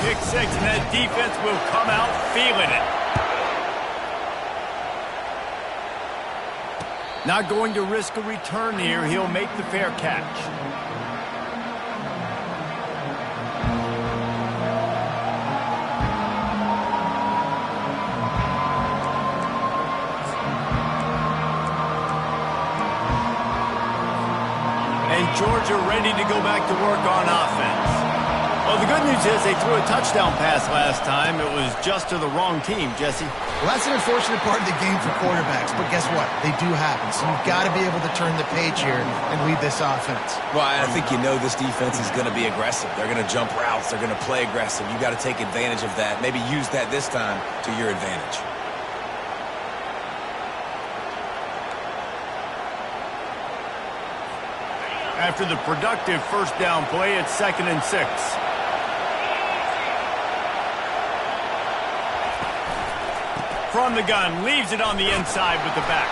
pick six, and that defense will come out feeling it. Not going to risk a return here. He'll make the fair catch. And Georgia ready to go back to work on offense. Well, the good news is they threw a touchdown pass last time. It was just to the wrong team, Jesse. Well, that's an unfortunate part of the game for quarterbacks, but guess what? They do happen, so you've got to be able to turn the page here and lead this offense. Well, I think you know this defense is going to be aggressive. They're going to jump routes. They're going to play aggressive. You've got to take advantage of that. Maybe use that this time to your advantage. After the productive first down play, it's 2nd and 6. From the gun, leaves it on the inside with the back.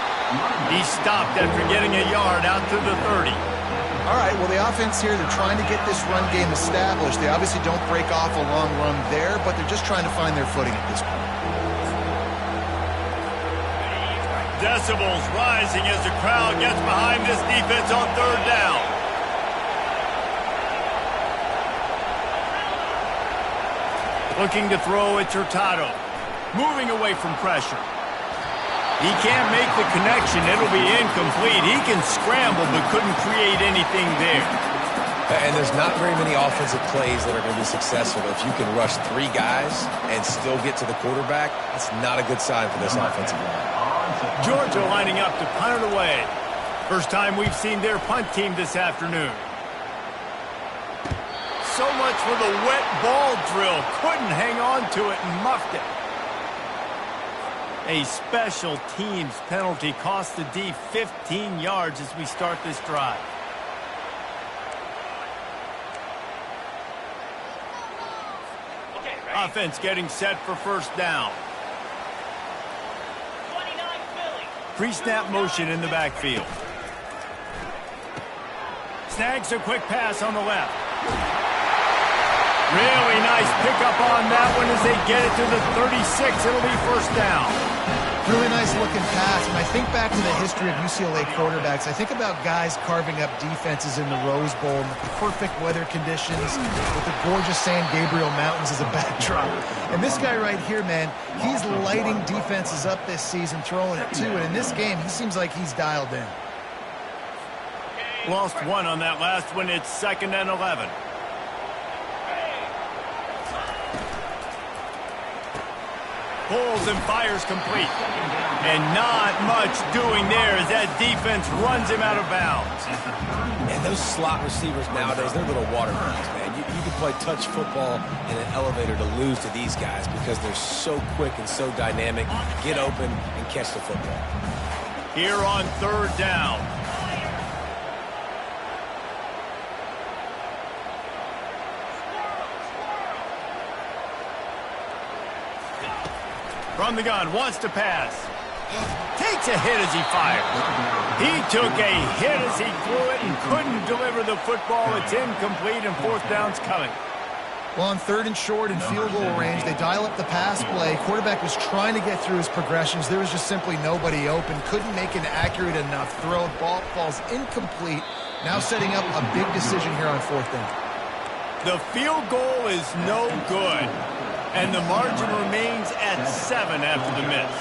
He stopped after getting a yard out to the 30. All right, well, the offense here, they're trying to get this run game established. They obviously don't break off a long run there, but they're just trying to find their footing at this point. Decibels rising as the crowd gets behind this defense on 3rd down. Looking to throw, it's Hurtado. Moving away from pressure. He can't make the connection. It'll be incomplete. He can scramble but couldn't create anything there. And there's not very many offensive plays that are going to be successful. If you can rush 3 guys and still get to the quarterback, that's not a good sign for this offensive line. Georgia lining up to punt it away. First time we've seen their punt team this afternoon. So much for the wet ball drill. Couldn't hang on to it and muffed it. A special teams penalty cost the D 15 yards as we start this drive. Offense getting set for first down. Pre-snap motion in the backfield. Snags a quick pass on the left. Really nice pickup on that one as they get it to the 36. It'll be first down. Really nice looking pass. When I think back to the history of UCLA quarterbacks, I think about guys carving up defenses in the Rose Bowl in the perfect weather conditions with the gorgeous San Gabriel Mountains as a backdrop. And this guy right here, man, he's lighting defenses up this season, throwing it too. And in this game, he seems like he's dialed in. Lost one on that last one. It's 2nd and 11. Pulls and fires complete. And not much doing there as that defense runs him out of bounds. And those slot receivers nowadays, they're little water guns, man. You can play touch football in an elevator to lose to these guys because they're so quick and so dynamic. Get open and catch the football. Here on 3rd down. From the gun, wants to pass. Takes a hit as he fires. He took a hit as he threw it and couldn't deliver the football. It's incomplete and 4th down's coming. Well, on 3rd and short and field goal range, they dial up the pass play. Quarterback was trying to get through his progressions. There was just simply nobody open. Couldn't make an accurate enough throw. Ball falls incomplete. Now setting up a big decision here on 4th down. The field goal is no good. And the margin remains at 7 after the miss.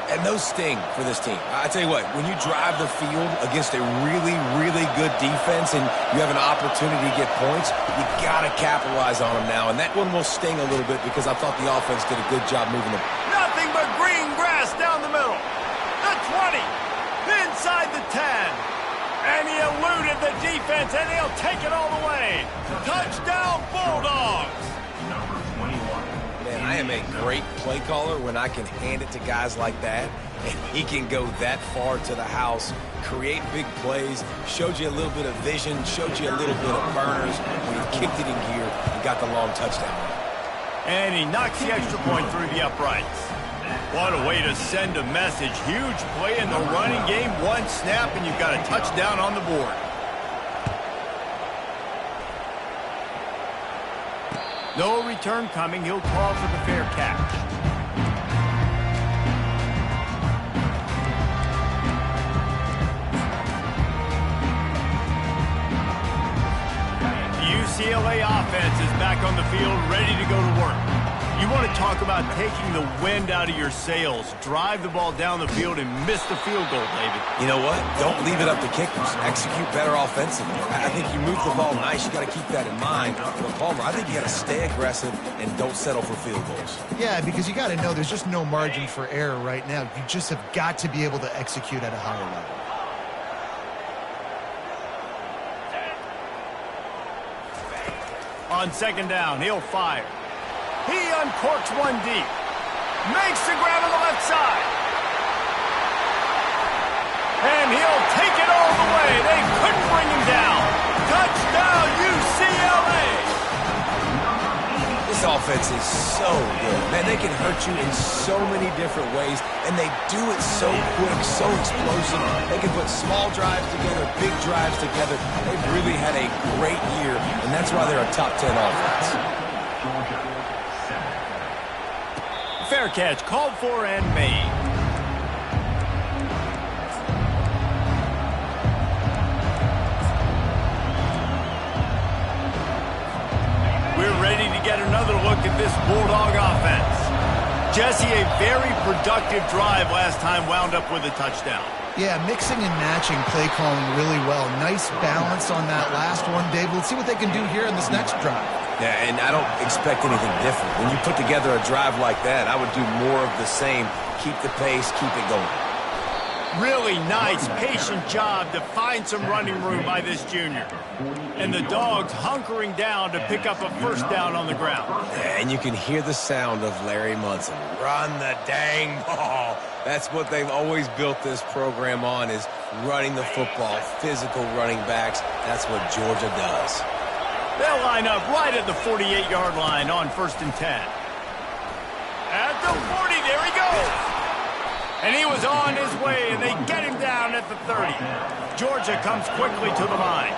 And those sting for this team. I tell you what, when you drive the field against a really, really good defense and you have an opportunity to get points, you got to capitalize on them now. And that one will sting a little bit because I thought the offense did a good job moving them. Nothing but green grass down the middle. The 20. Inside the 10. And he eluded the defense, and he'll take it all the way. Touchdown, Bulldogs. Man, I am a great play caller when I can hand it to guys like that, and he can go that far to the house, create big plays, showed you a little bit of vision, showed you a little bit of burners when he kicked it in gear and got the long touchdown. And he knocks the extra point through the uprights. What a way to send a message. Huge play in the running game. One snap, and you've got a touchdown on the board. No return coming. He'll call for the fair catch. The UCLA offense is back on the field, ready to go to work. You want to talk about taking the wind out of your sails. Drive the ball down the field and miss the field goal, David. You know what? Don't leave it up to kickers. Execute better offensively. I think you move the ball nice. You got to keep that in mind. But Palmer, I think you got to stay aggressive and don't settle for field goals. Yeah, because you got to know there's just no margin for error right now. You just have got to be able to execute at a higher level. On second down, he'll fire. He uncorks one deep. Makes the grab on the left side. And he'll take it all the way. They couldn't bring him down. Touchdown, UCLA! This offense is so good. Man, they can hurt you in so many different ways, and they do it so quick, so explosive. They can put small drives together, big drives together. They've really had a great year, and that's why they're a top 10 offense. Fair catch called for and made. We're ready to get another look at this Bulldog offense. Jesse, a very productive drive last time wound up with a touchdown. Yeah, mixing and matching play calling really well. Nice balance on that last one, Dave. Let's see what they can do here in this next drive. Yeah, and I don't expect anything different. When you put together a drive like that, I would do more of the same. Keep the pace, keep it going. Really nice, patient job to find some running room by this junior. And the Dogs hunkering down to pick up a first down on the ground. Yeah, and you can hear the sound of Larry Munson. Run the dang ball. That's what they've always built this program on, is running the football, physical running backs. That's what Georgia does. They'll line up right at the 48-yard line on 1st and 10. At the 40, there he goes. And he was on his way, and they get him down at the 30. Georgia comes quickly to the line.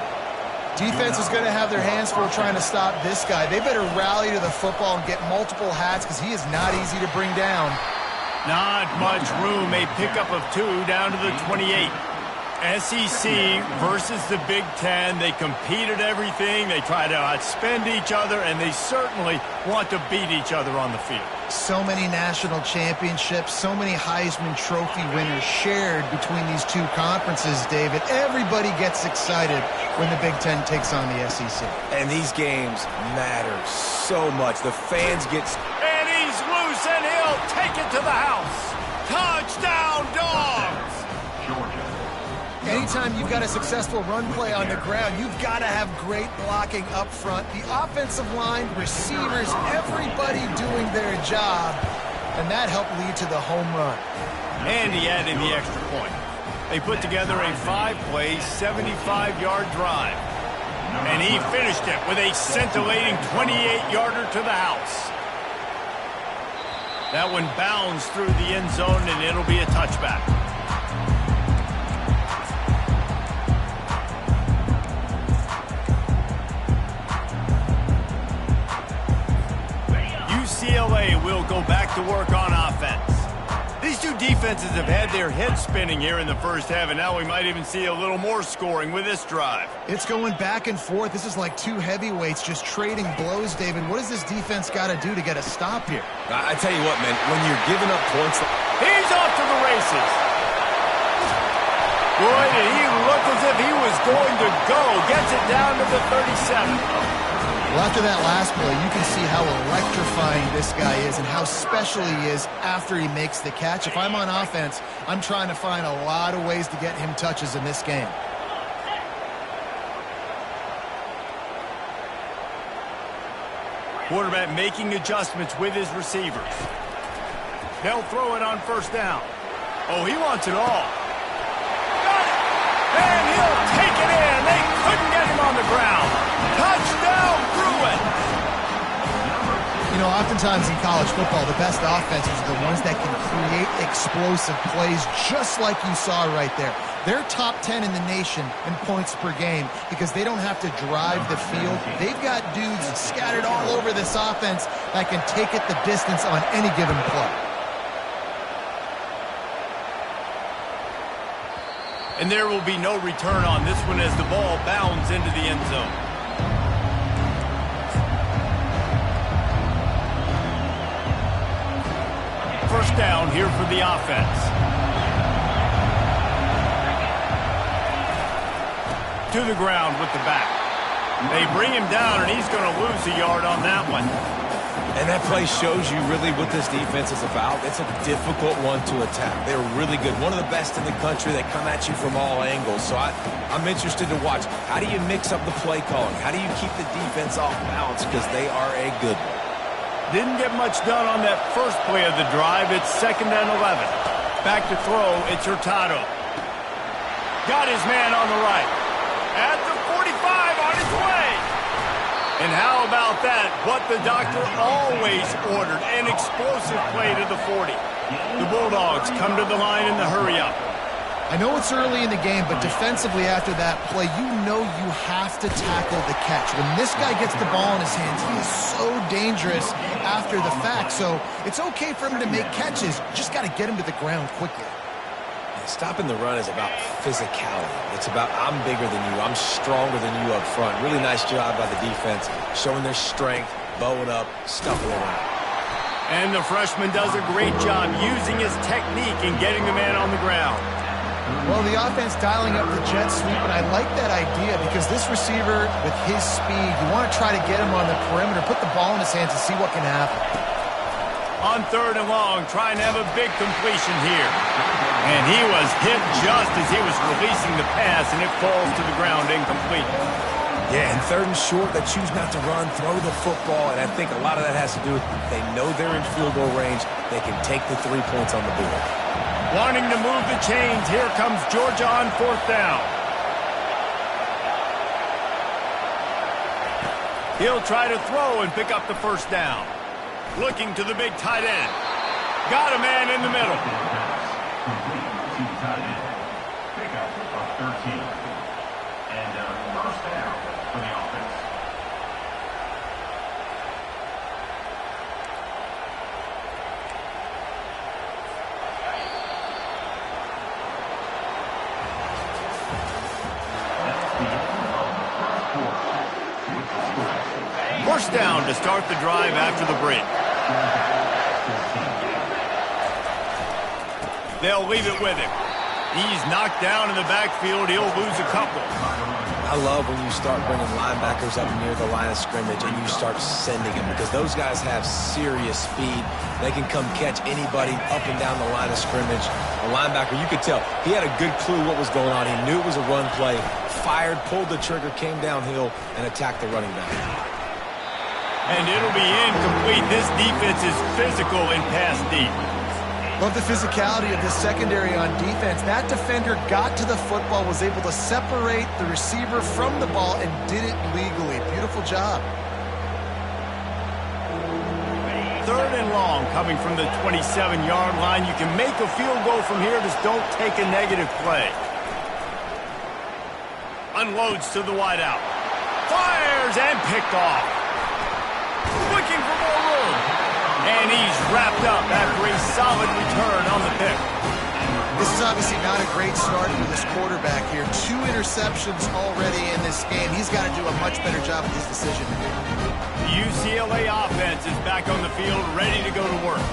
Defense is going to have their hands full trying to stop this guy. They better rally to the football and get multiple hats because he is not easy to bring down. Not much room. A pickup of 2 down to the 28. SEC versus the Big Ten. They compete at everything. They try to outspend each other, and they certainly want to beat each other on the field. So many national championships, so many Heisman Trophy winners shared between these two conferences, David. Everybody gets excited when the Big Ten takes on the SEC. And these games matter so much. The fans get... And he's loose, and he'll take it to the house. Touchdown, Dogs! Georgia. Anytime you've got a successful run play on the ground, you've got to have great blocking up front. The offensive line, receivers, everybody doing their job, and that helped lead to the home run. And he added the extra point. They put together a 5-play, 75-yard drive. And he finished it with a scintillating 28-yarder to the house. That one bounds through the end zone, and it'll be a touchback. UCLA will go back to work on offense. These two defenses have had their heads spinning here in the first half, and now we might even see a little more scoring with this drive. It's going back and forth. This is like two heavyweights just trading blows, David. What does this defense got to do to get a stop here? I tell you what, man, when you're giving up points... He's off to the races. Boy, did he look as if he was going to go. Gets it down to the 37. Well, after that last play, you can see how electrifying this guy is and how special he is after he makes the catch. If I'm on offense, I'm trying to find a lot of ways to get him touches in this game. Quarterback making adjustments with his receivers. They'll throw it on first down. Oh, he wants it all. Got it! And he'll take it in. They couldn't get him on the ground. Touchdown, Bruin! You know, oftentimes in college football, the best offenses are the ones that can create explosive plays just like you saw right there. They're top 10 in the nation in points per game because they don't have to drive the field. They've got dudes scattered all over this offense that can take it the distance on any given play. And there will be no return on this one as the ball bounds into the end zone. First down here for the offense. To the ground with the back. They bring him down, and he's going to lose a yard on that one. And that play shows you really what this defense is about. It's a difficult one to attack. They're really good. One of the best in the country. They come at you from all angles. So I'm interested to watch. How do you mix up the play calling? How do you keep the defense off balance? Because they are a good one. Didn't get much done on that first play of the drive. It's 2nd and 11. Back to throw. It's Hurtado. Got his man on the right. At the 45 on his way. And how about that? What the doctor always ordered, an explosive play to the 40. The Bulldogs come to the line in the hurry-up. I know it's early in the game, but defensively after that play, you know you have to tackle the catch. When this guy gets the ball in his hands, he is so dangerous after the fact. So it's okay for him to make catches. Just got to get him to the ground quickly. Stopping the run is about physicality. It's about I'm bigger than you. I'm stronger than you up front. Really nice job by the defense, showing their strength, bowing up, stuffing around. And the freshman does a great job using his technique and getting the man on the ground. Well, the offense dialing up the jet sweep, and I like that idea because this receiver, with his speed, you want to try to get him on the perimeter, put the ball in his hands and see what can happen. On 3rd and long, trying to have a big completion here. And he was hit just as he was releasing the pass, and it falls to the ground incomplete. Yeah, and 3rd and short, they choose not to run, throw the football, and I think a lot of that has to do with they know they're in field goal range. They can take the 3 points on the board. Wanting to move the chains, here comes Georgia on 4th down. He'll try to throw and pick up the first down. Looking to the big tight end. Got a man in the middle. Pick up of 13. And first down for the offense. First down to start the drive after the break. They'll leave it with him. He's knocked down in the backfield. He'll lose a couple. I love when you start bringing linebackers up near the line of scrimmage and you start sending them because those guys have serious speed. They can come catch anybody up and down the line of scrimmage. A linebacker, you could tell, he had a good clue what was going on. He knew it was a run play, fired, pulled the trigger, came downhill, and attacked the running back. And it'll be incomplete. This defense is physical in pass deep. Love the physicality of the secondary on defense. That defender got to the football, was able to separate the receiver from the ball, and did it legally. Beautiful job. 3rd and long coming from the 27-yard line. You can make a field goal from here. Just don't take a negative play. Unloads to the wideout. Fires and picked off. Looking for more room. And he's wrapped up after a solid return on the pick. This is obviously not a great start for this quarterback here. 2 interceptions already in this game. He's got to do a much better job with his decision. The UCLA offense is back on the field, ready to go to work.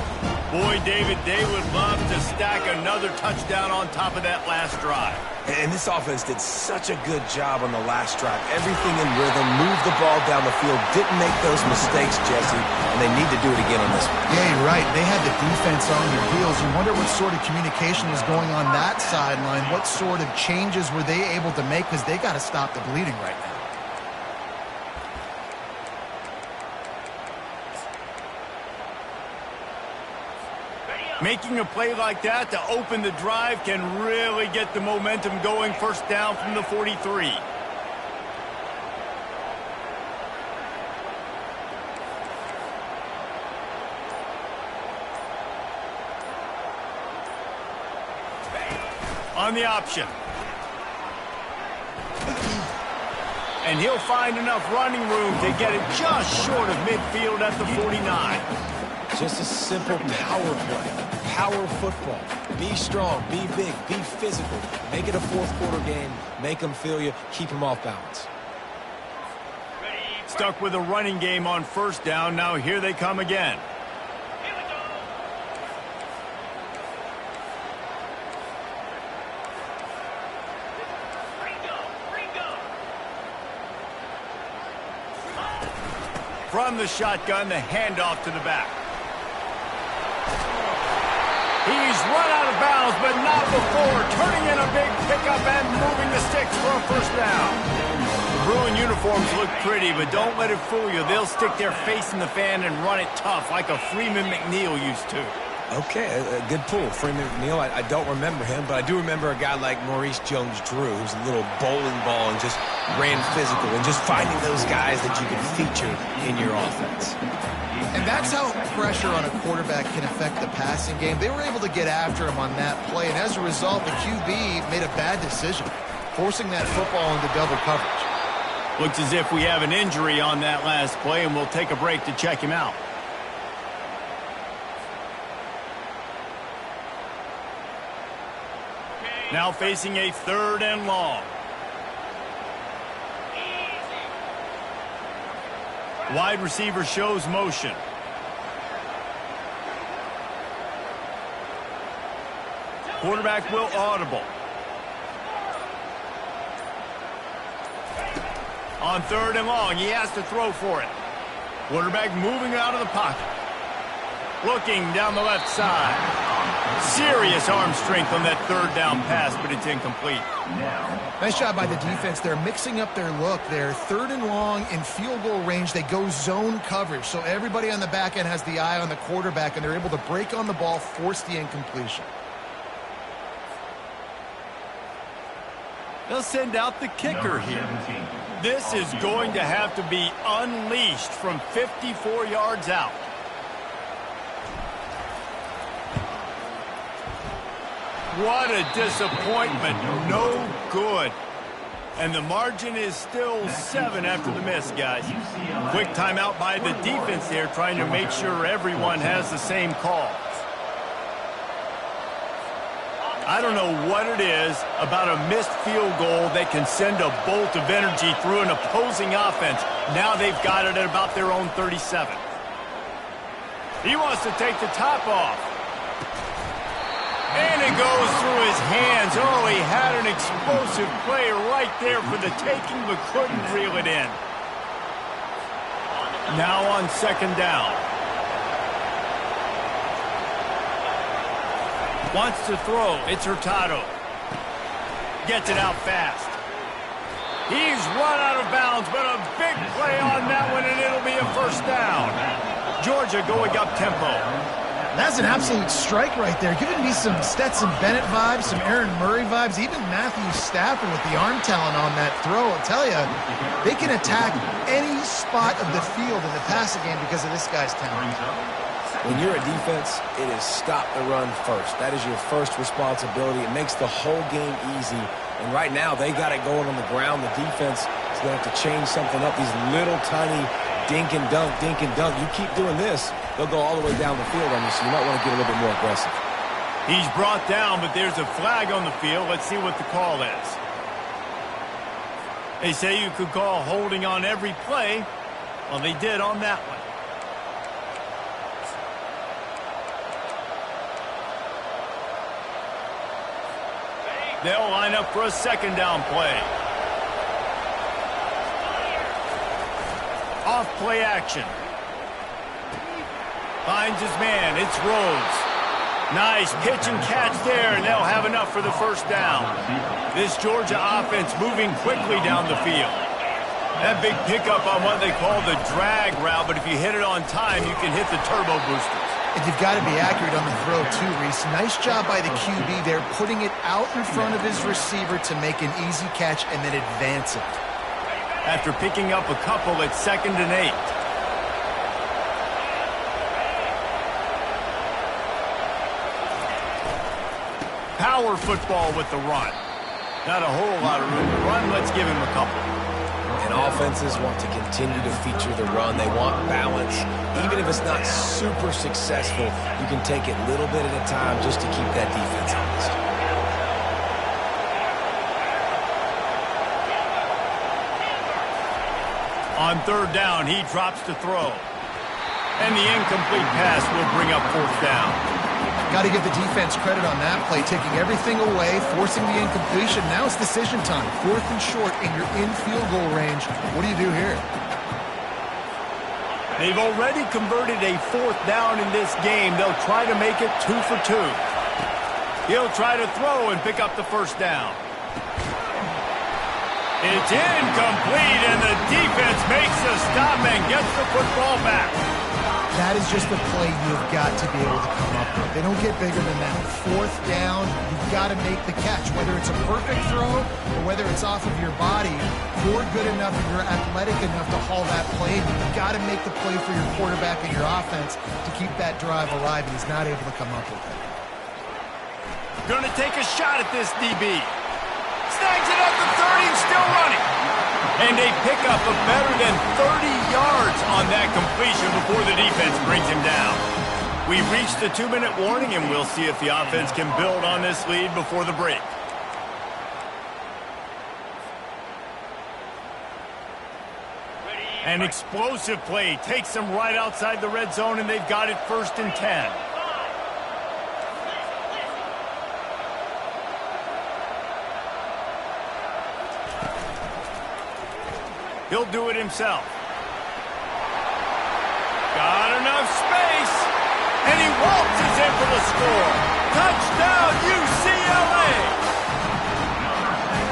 Boy, David, they would love to stack another touchdown on top of that last drive. And this offense did such a good job on the last drive. Everything in rhythm, moved the ball down the field, didn't make those mistakes, Jesse, and they need to do it again on this one. Yeah, you're right. They had the defense on their heels. You wonder what sort of communication was going on that sideline. What sort of changes were they able to make because they got to stop the bleeding right now. Making a play like that to open the drive can really get the momentum going. First down from the 43. On the option. And he'll find enough running room to get it just short of midfield at the 49. Just a simple power play. Power football. Be strong, be big, be physical. Make it a fourth quarter game. Make them feel you. Keep them off balance. Stuck with a running game on first down. Now here they come again. From the shotgun, the handoff to the back. He's run out of bounds, but not before turning in a big pickup and moving the sticks for a first down. The Bruin uniforms look pretty, but don't let it fool you. They'll stick their face in the fan and run it tough like a Freeman McNeil used to. Okay, a good pull. Freeman McNeil, I don't remember him, but I do remember a guy like Maurice Jones-Drew, who's a little bowling ball and just ran physical, and just finding those guys that you can feature in your offense. And that's how pressure on a quarterback can affect the passing game. They were able to get after him on that play, and as a result, the QB made a bad decision, forcing that football into double coverage. Looks as if we have an injury on that last play, and we'll take a break to check him out. Now facing a 3rd and long. Wide receiver shows motion. Quarterback will audible. On 3rd and long, he has to throw for it. Quarterback moving out of the pocket. Looking down the left side. Serious arm strength on that 3rd down pass, but it's incomplete. Nice job by the defense. They're mixing up their look. They're 3rd and long in field goal range. They go zone coverage, so everybody on the back end has the eye on the quarterback, and they're able to break on the ball, force the incompletion. They'll send out the kicker here. This is going to have to be unleashed from 54 yards out. What a disappointment. No good. And the margin is still 7 after the miss, guys. Quick timeout by the defense there, trying to make sure everyone has the same calls. I don't know what it is about a missed field goal that can send a bolt of energy through an opposing offense. Now they've got it at about their own 37. He wants to take the top off. And it goes through his hands. Oh, he had an explosive play right there for the taking, but couldn't reel it in. Now on 2nd down. Wants to throw. It's Hurtado. Gets it out fast. He's run out of bounds, but a big play on that one, and it'll be a first down. Georgia going up tempo. That's an absolute strike right there. Giving me some Stetson Bennett vibes, some Aaron Murray vibes, even Matthew Stafford with the arm talent on that throw. I'll tell you, they can attack any spot of the field in the passing game because of this guy's talent. When you're a defense, it is stop the run first. That is your first responsibility. It makes the whole game easy. And right now, they got it going on the ground. The defense is going to have to change something up. These little tiny dink and dunk, dink and dunk. You keep doing this, they'll go all the way down the field on you, so you might want to get a little bit more aggressive. He's brought down, but there's a flag on the field. Let's see what the call is. They say you could call holding on every play. Well, they did on that one. They'll line up for a 2nd down play. Off play action. Finds his man. It's Rhodes. Nice pitch and catch there, and they'll have enough for the first down. This Georgia offense moving quickly down the field. That big pickup on what they call the drag route, but if you hit it on time, you can hit the turbo boosters. And you've got to be accurate on the throw, too, Reese. Nice job by the QB there, putting it out in front of his receiver to make an easy catch and then advance it. After picking up a couple at 2nd and 8. Power football with the run. Not a whole lot of room to run. Let's give him a couple. And offenses want to continue to feature the run. They want balance. Even if it's not super successful, you can take it little bit at a time just to keep that defense honest. On third down, he drops to throw. And the incomplete pass will bring up fourth down. Got to give the defense credit on that play, taking everything away, forcing the incompletion. Now it's decision time. Fourth and short, and you're in field goal range. What do you do here? They've already converted a fourth down in this game. They'll try to make it 2 for 2. He'll try to throw and pick up the first down. It's incomplete, and the defense makes a stop and gets the football back. That is just a play you've got to be able to come up with. They don't get bigger than that. Fourth down, you've got to make the catch. Whether it's a perfect throw or whether it's off of your body, you're good enough and you're athletic enough to haul that play. You've got to make the play for your quarterback and your offense to keep that drive alive, and he's not able to come up with it. Going to take a shot at this DB. Snags it at the 30, still running. And they pick up a better than 30 yards on that completion before the defense brings him down. We've reached the 2-minute warning, and we'll see if the offense can build on this lead before the break. An explosive play takes them right outside the red zone, and they've got it 1st and 10. He'll do it himself. Got enough space, and he waltzes in for the score. Touchdown, UCLA!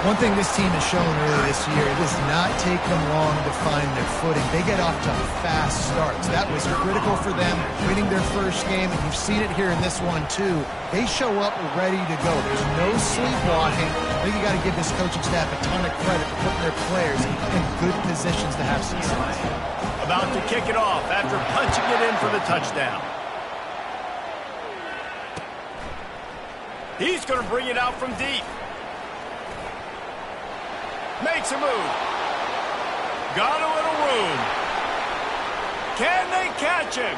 One thing this team has shown earlier this year, it does not take them long to find their footing. They get off to fast starts. That was critical for them, winning their first game, and you've seen it here in this one too. They show up ready to go. There's no sleepwalking. I think you got to give this coaching staff a ton of credit for putting their players in good positions to have success. About to kick it off after punching it in for the touchdown. He's going to bring it out from deep. Makes a move. Got a little room. Can they catch him?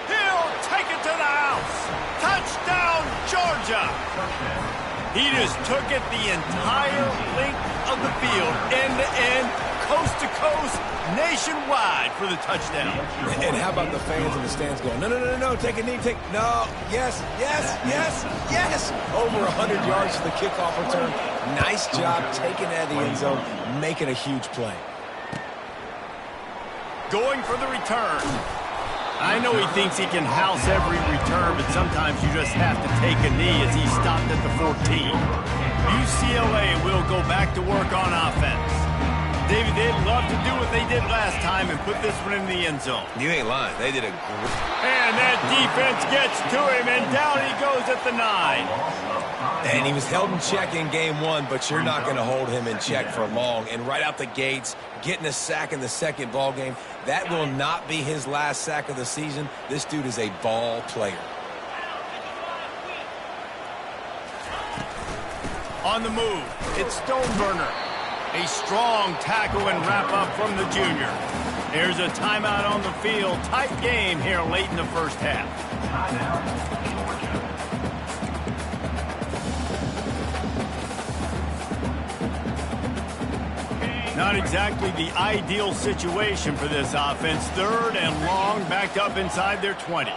He'll take it to the house. Touchdown, Georgia. He just took it the entire length of the field, end to end, coast to coast, nationwide for the touchdown. And how about the fans in the stands going, no, no, no, no, take a knee, no, yes, yes, yes, yes. Over 100 yards to the kickoff return. Nice job taking it out of the end zone, making a huge play. Going for the return. I know he thinks he can house every return, but sometimes you just have to take a knee as he stopped at the 14. UCLA will go back to work on offense. David, they'd love to do what they did last time and put this one in the end zone. You ain't lying. They did a great... And that defense gets to him, and down he goes at the 9. And he was held in check in game 1, but you're not going to hold him in check for long. And right out the gates, getting a sack in the second ball game, that will not be his last sack of the season. This dude is a ball player. On the move, it's Stoneburner. A strong tackle and wrap-up from the junior. There's a timeout on the field. Tight game here late in the first half. Not exactly the ideal situation for this offense. 3rd and long, backed up inside their 20.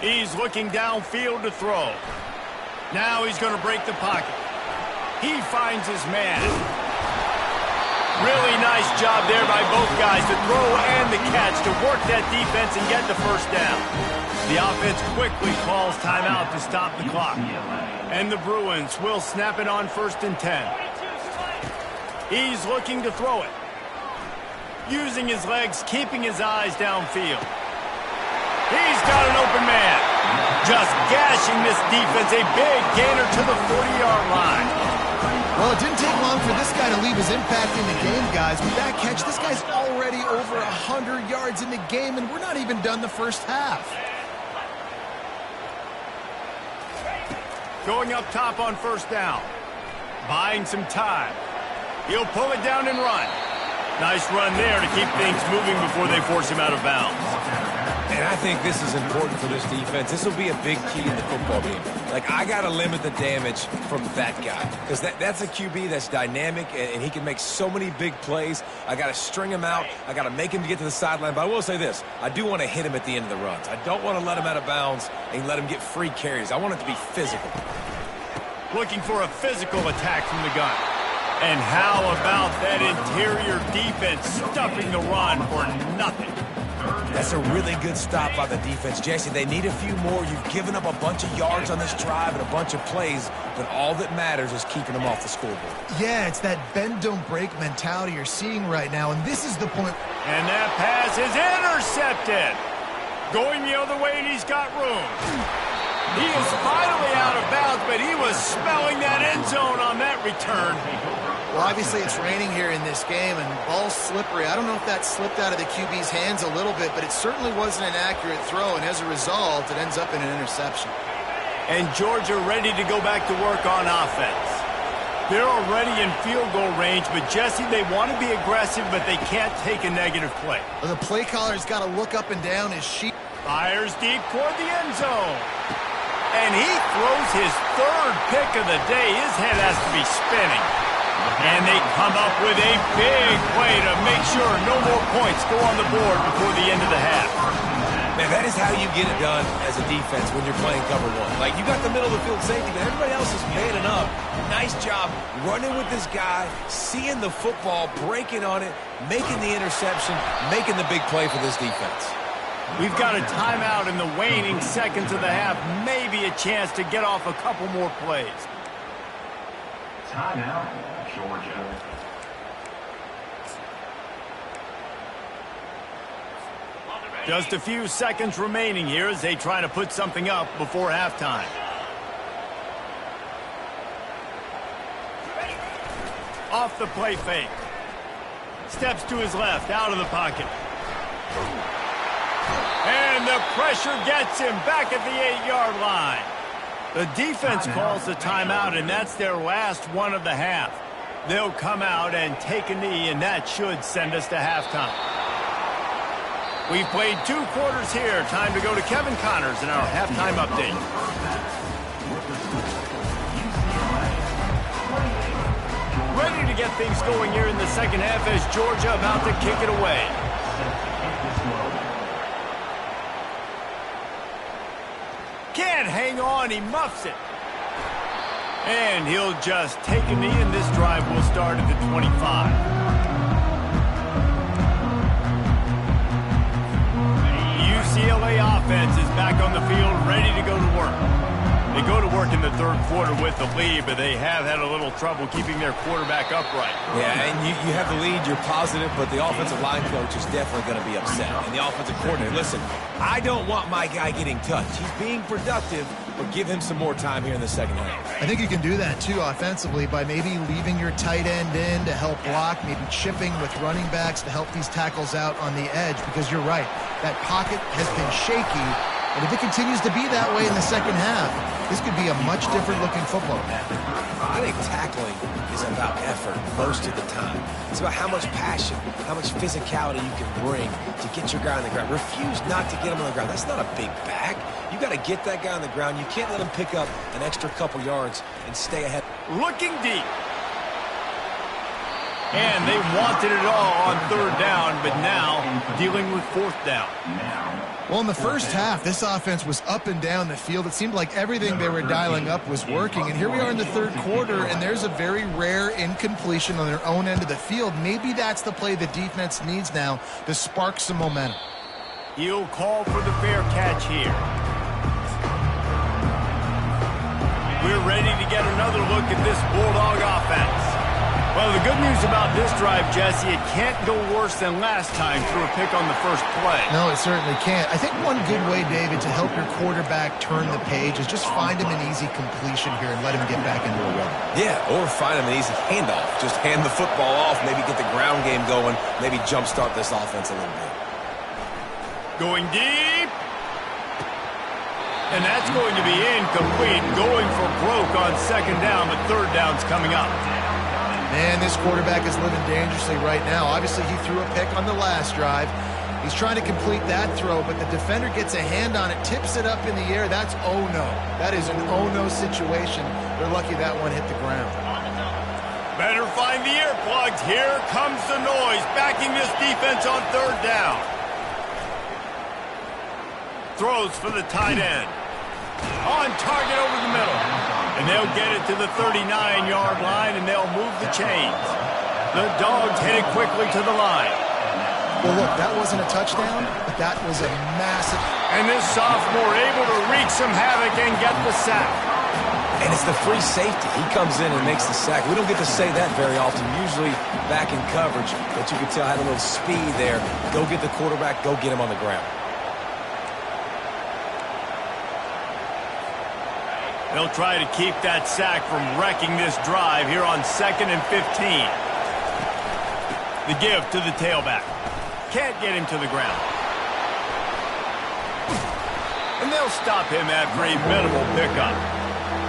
He's looking downfield to throw. Now he's going to break the pocket. He finds his man. Really nice job there by both guys to throw and the catch to work that defense and get the first down. The offense quickly calls timeout to stop the clock. And the Bruins will snap it on 1st and 10. He's looking to throw it. Using his legs, keeping his eyes downfield. He's got an open man. Just gashing this defense. A big gainer to the 40-yard line. Well, it didn't take long for this guy to leave his impact in the game, guys. With that catch, this guy's already over 100 yards in the game, and we're not even done the first half. Going up top on first down. Buying some time. He'll pull it down and run. Nice run there to keep things moving before they force him out of bounds. And I think this is important for this defense. This will be a big key in the football game. Like, I got to limit the damage from that guy. Because that's a QB that's dynamic, and he can make so many big plays. I got to string him out. I got to make him to get to the sideline. But I will say this. I do want to hit him at the end of the runs. I don't want to let him out of bounds and let him get free carries. I want it to be physical. Looking for a physical attack from the gun. And how about that interior defense stuffing the run for nothing? That's a really good stop by the defense. Jesse, they need a few more. You've given up a bunch of yards on this drive and a bunch of plays, but all that matters is keeping them off the scoreboard. Yeah, it's that bend, don't break mentality you're seeing right now, and this is the point. And that pass is intercepted. Going the other way, and he's got room. He is finally out of bounds, but he was smelling that end zone on that return. Well, obviously it's raining here in this game, and ball's slippery. I don't know if that slipped out of the QB's hands a little bit, but it certainly wasn't an accurate throw, and as a result, it ends up in an interception. And Georgia ready to go back to work on offense. They're already in field goal range, but Jesse, they want to be aggressive, but they can't take a negative play. Well, the play caller's got to look up and down his sheet. Fires deep toward the end zone. And he throws his third pick of the day. His head has to be spinning. And they come up with a big play to make sure no more points go on the board before the end of the half. Man, that is how you get it done as a defense when you're playing cover one. Like, you got the middle of the field safety, but everybody else is manning up. Nice job running with this guy, seeing the football, breaking on it, making the interception, making the big play for this defense. We've got a timeout in the waning seconds of the half. Maybe a chance to get off a couple more plays. Timeout, Georgia. Just a few seconds remaining here as they try to put something up before halftime. Off the play fake. Steps to his left, out of the pocket. And the pressure gets him back at the 8-yard line. The defense calls the timeout, and that's their last one of the half. They'll come out and take a knee, and that should send us to halftime. We've played 2 quarters here. Time to go to Kevin Connors in our halftime update. Ready to get things going here in the second half as Georgia about to kick it away. Can't hang on, he muffs it. And he'll just take a knee, and this drive will start at the 25. UCLA offense is back on the field, ready to go to work. They go to work in the third quarter with the lead, but they have had a little trouble keeping their quarterback upright. Yeah, and you have the lead, you're positive, but the offensive line coach is definitely going to be upset. And the offensive coordinator, listen, I don't want my guy getting touched. He's being productive, but give him some more time here in the second half. I think you can do that, too, offensively, by maybe leaving your tight end in to help block, maybe chipping with running backs to help these tackles out on the edge, because you're right, that pocket has been shaky, and if it continues to be that way in the second half, this could be a much different-looking football. I think tackling is about effort most of the time. It's about how much passion, how much physicality you can bring to get your guy on the ground. Refuse not to get him on the ground. That's not a big back. You got to get that guy on the ground. You can't let him pick up an extra couple yards and stay ahead. Looking deep. And they wanted it all on third down, but now dealing with fourth down. Well, in the first half, this offense was up and down the field. It seemed like everything they were dialing up was working. And here we are in the third quarter, and there's a very rare incompletion on their own end of the field. Maybe that's the play the defense needs now to spark some momentum. He'll call for the fair catch here. We're ready to get another look at this Bulldog offense. Well, the good news about this drive, Jesse, it can't go worse than last time through a pick on the first play. No, it certainly can't. I think one good way, David, to help your quarterback turn the page is just find him an easy completion here and let him get back into a rhythm. Yeah, or find him an easy handoff. Just hand the football off, maybe get the ground game going, maybe jumpstart this offense a little bit. Going deep. And that's going to be incomplete, going for broke on second down, but third down's coming up. Man, this quarterback is living dangerously right now. Obviously, he threw a pick on the last drive. He's trying to complete that throw, but the defender gets a hand on it, tips it up in the air. That's oh-no. That is an oh-no situation. They're lucky that one hit the ground. Better find the earplugs. Here comes the noise, backing this defense on third down. Throws for the tight end. On target over the middle. And they'll get it to the 39-yard line, and they'll move the chains. The Dogs headed quickly to the line. Well, look, that wasn't a touchdown, but that was a massive... And this sophomore able to wreak some havoc and get the sack. And it's the free safety. He comes in and makes the sack. We don't get to say that very often, usually back in coverage, but you can tell had a little speed there. Go get the quarterback, go get him on the ground. They'll try to keep that sack from wrecking this drive here on 2nd and 15. The give to the tailback. Can't get him to the ground. And they'll stop him after a minimal pickup.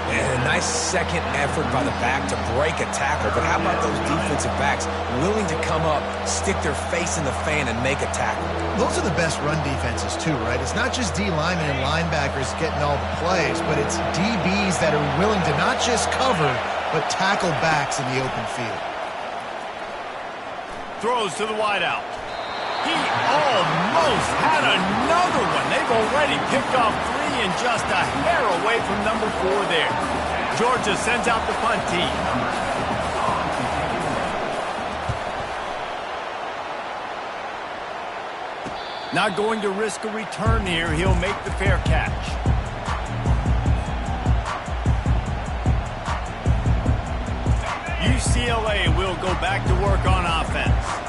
And a nice second effort by the back to break a tackle. But how about those defensive backs willing to come up, stick their face in the fan, and make a tackle? Those are the best run defenses, too, right? It's not just D linemen and linebackers getting all the plays, but it's DBs that are willing to not just cover, but tackle backs in the open field. Throws to the wideout. He almost had another one. They've already picked off 3 and just a hair away from number 4 there. Georgia sends out the punt team. Not going to risk a return here. He'll make the fair catch. UCLA will go back to work on offense.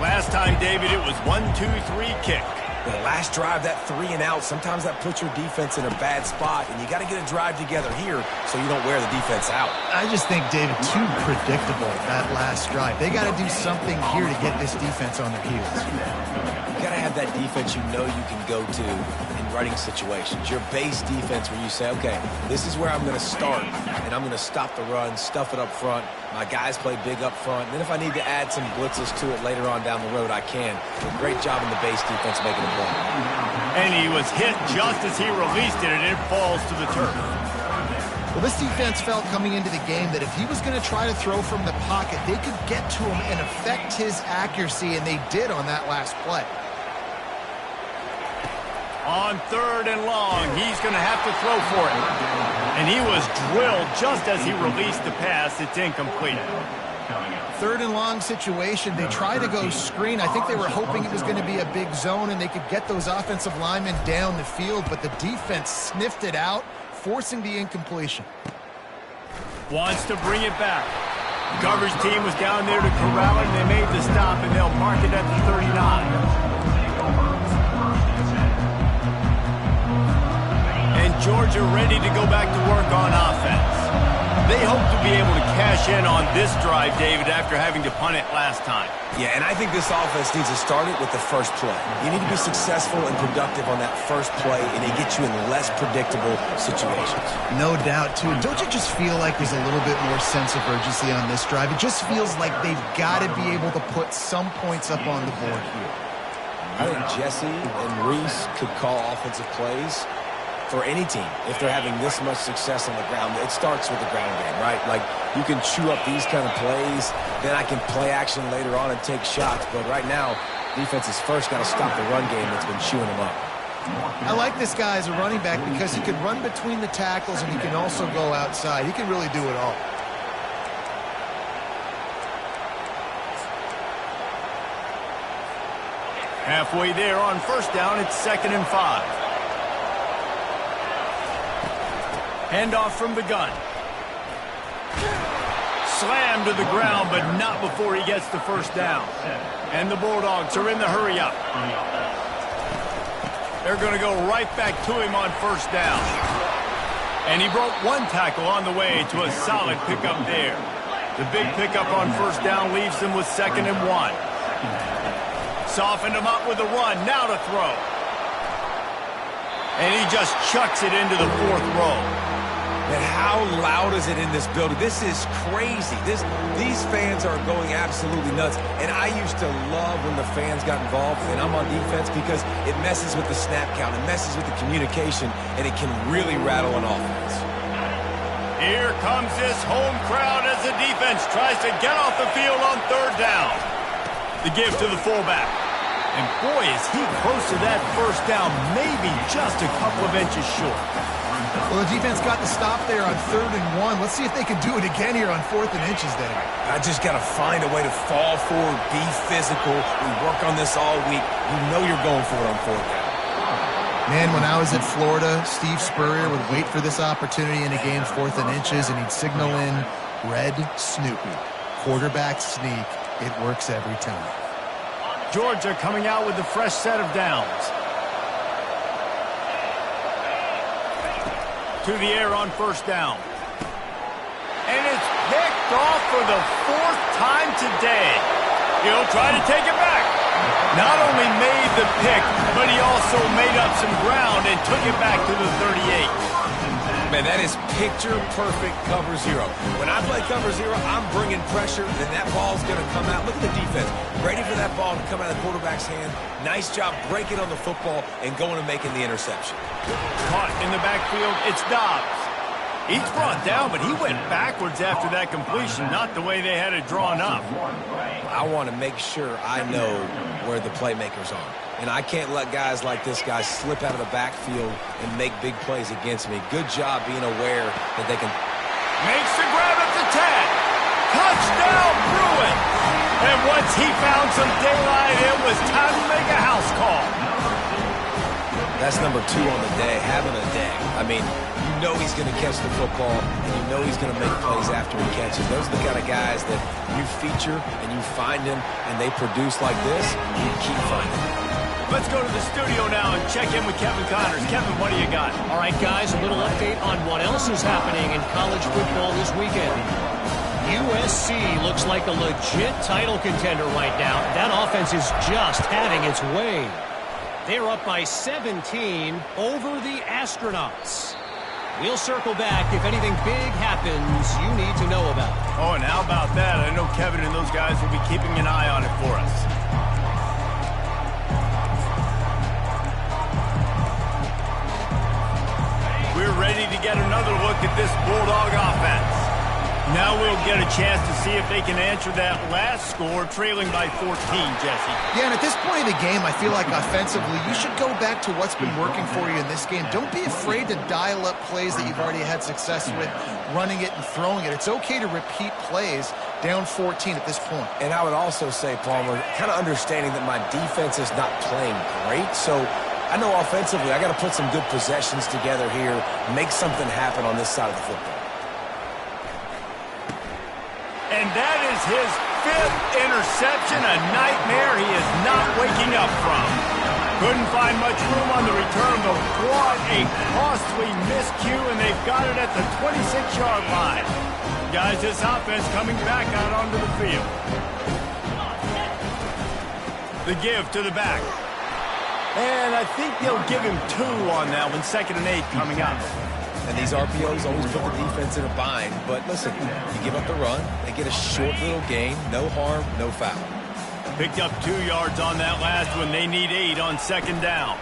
Last time, David, it was 1-2-3 kick. The last drive, that 3 and out, sometimes that puts your defense in a bad spot, and you got to get a drive together here so you don't wear the defense out. I just think, David, too predictable, that last drive. They got to do something here to get this defense on their heels. You got to have that defense you know you can go to in running situations. Your base defense where you say, okay, this is where I'm going to start, and I'm going to stop the run, stuff it up front. My guys play big up front. And then if I need to add some blitzes to it later on down the road, I can. Great job in the base defense making a play. And he was hit just as he released it, and it falls to the turf. Well, this defense felt coming into the game that if he was going to try to throw from the pocket, they could get to him and affect his accuracy, and they did on that last play. On 3rd and long, he's going to have to throw for it. And he was drilled just as he released the pass. It's incomplete. 3rd and long situation. They try to go screen. I think they were hoping it was going to be a big zone and they could get those offensive linemen down the field, but the defense sniffed it out, forcing the incompletion. Wants to bring it back. The coverage team was down there to corral it, and they made the stop, and they'll mark it at the 39. Georgia ready to go back to work on offense. They hope to be able to cash in on this drive, David, after having to punt it last time. Yeah, and I think this offense needs to start it with the first play. You need to be successful and productive on that first play, and it gets you in less predictable situations. No doubt, too. Don't you just feel like there's a little bit more sense of urgency on this drive? It just feels like they've got to be able to put some points up on the board here. I think Jesse and Reese could call offensive plays for any team if they're having this much success on the ground. It starts with the ground game, right? Like, you can chew up these kind of plays, then I can play action later on and take shots. But right now, defense is first got to stop the run game that's been chewing them up. I like this guy as a running back because he can run between the tackles and he can also go outside. He can really do it all. Halfway there on 1st down, it's 2nd and 5. Handoff from the gun. Slammed to the ground, but not before he gets the 1st down. And the Bulldogs are in the hurry up. They're going to go right back to him on 1st down. And he broke 1 tackle on the way to a solid pickup there. The big pickup on 1st down leaves them with 2nd and 1. Softened him up with a run. Now to throw. And he just chucks it into the fourth row. Man, how loud is it in this building? This is crazy. These fans are going absolutely nuts. And I used to love when the fans got involved, and I'm on defense, because it messes with the snap count, it messes with the communication, and it can really rattle an offense. Here comes this home crowd as the defense tries to get off the field on third down. The give to the fullback. And boy, is he close to that first down, maybe just a couple of inches short. Well, the defense got the stop there on 3rd and 1. Let's see if they can do it again here on 4th and inches then. I just got to find a way to fall forward, be physical. We work on this all week. You know you're going for it on 4th down. Man, when I was at Florida, Steve Spurrier would wait for this opportunity in a game's 4th and inches, and he'd signal in Red Snoopy. Quarterback sneak. It works every time. Georgia coming out with a fresh set of downs. To the air on first down. And it's picked off for the 4th time today. He'll try to take it back. Not only made the pick, but he also made up some ground and took it back to the 38. Man, that is picture-perfect cover zero. When I play cover zero, I'm bringing pressure, then that ball's going to come out. Look at the defense. Ready for that ball to come out of the quarterback's hand. Nice job breaking on the football and going and making the interception. Caught in the backfield, it's Dobbs. He's brought down, but he went backwards after that completion, not the way they had it drawn up. I want to make sure I know where the playmakers are. And I can't let guys like this guy slip out of the backfield and make big plays against me. Good job being aware that they can. Makes the grab at the 10. Touchdown, Bruins. And once he found some daylight, it was time to make a house call. That's number 2 on the day, having a day. I mean, you know he's going to catch the football, and you know he's going to make plays after he catches. Those are the kind of guys that you feature and you find them, and they produce like this, you keep finding them. Let's go to the studio now and check in with Kevin Connors. Kevin, what do you got? All right, guys, a little update on what else is happening in college football this weekend. USC looks like a legit title contender right now. That offense is just having its way. They're up by 17 over the Astronauts. We'll circle back if anything big happens you need to know about. Oh, and how about that? I know Kevin and those guys will be keeping an eye on it for us. We're ready to get another look at this Bulldog offense. Now we'll get a chance to see if they can answer that last score, trailing by 14, Jesse. Yeah, and at this point of the game, I feel like offensively, you should go back to what's been working for you in this game. Don't be afraid to dial up plays that you've already had success with, running it and throwing it. It's okay to repeat plays down 14 at this point. And I would also say, Palmer, kind of understanding that my defense is not playing great, so I know offensively I got to put some good possessions together here, make something happen on this side of the football. And that is his 5th interception, a nightmare he is not waking up from. Couldn't find much room on the return, but what a costly miscue, and they've got it at the 26-yard line. Guys, this offense coming back out onto the field. The give to the back. And I think they'll give him 2 on that one, 2nd and 8 coming up. And these RPOs always put the defense in a bind. But listen, you give up the run, they get a short little gain, no harm, no foul. Picked up 2 yards on that last one. They need 8 on 2nd down.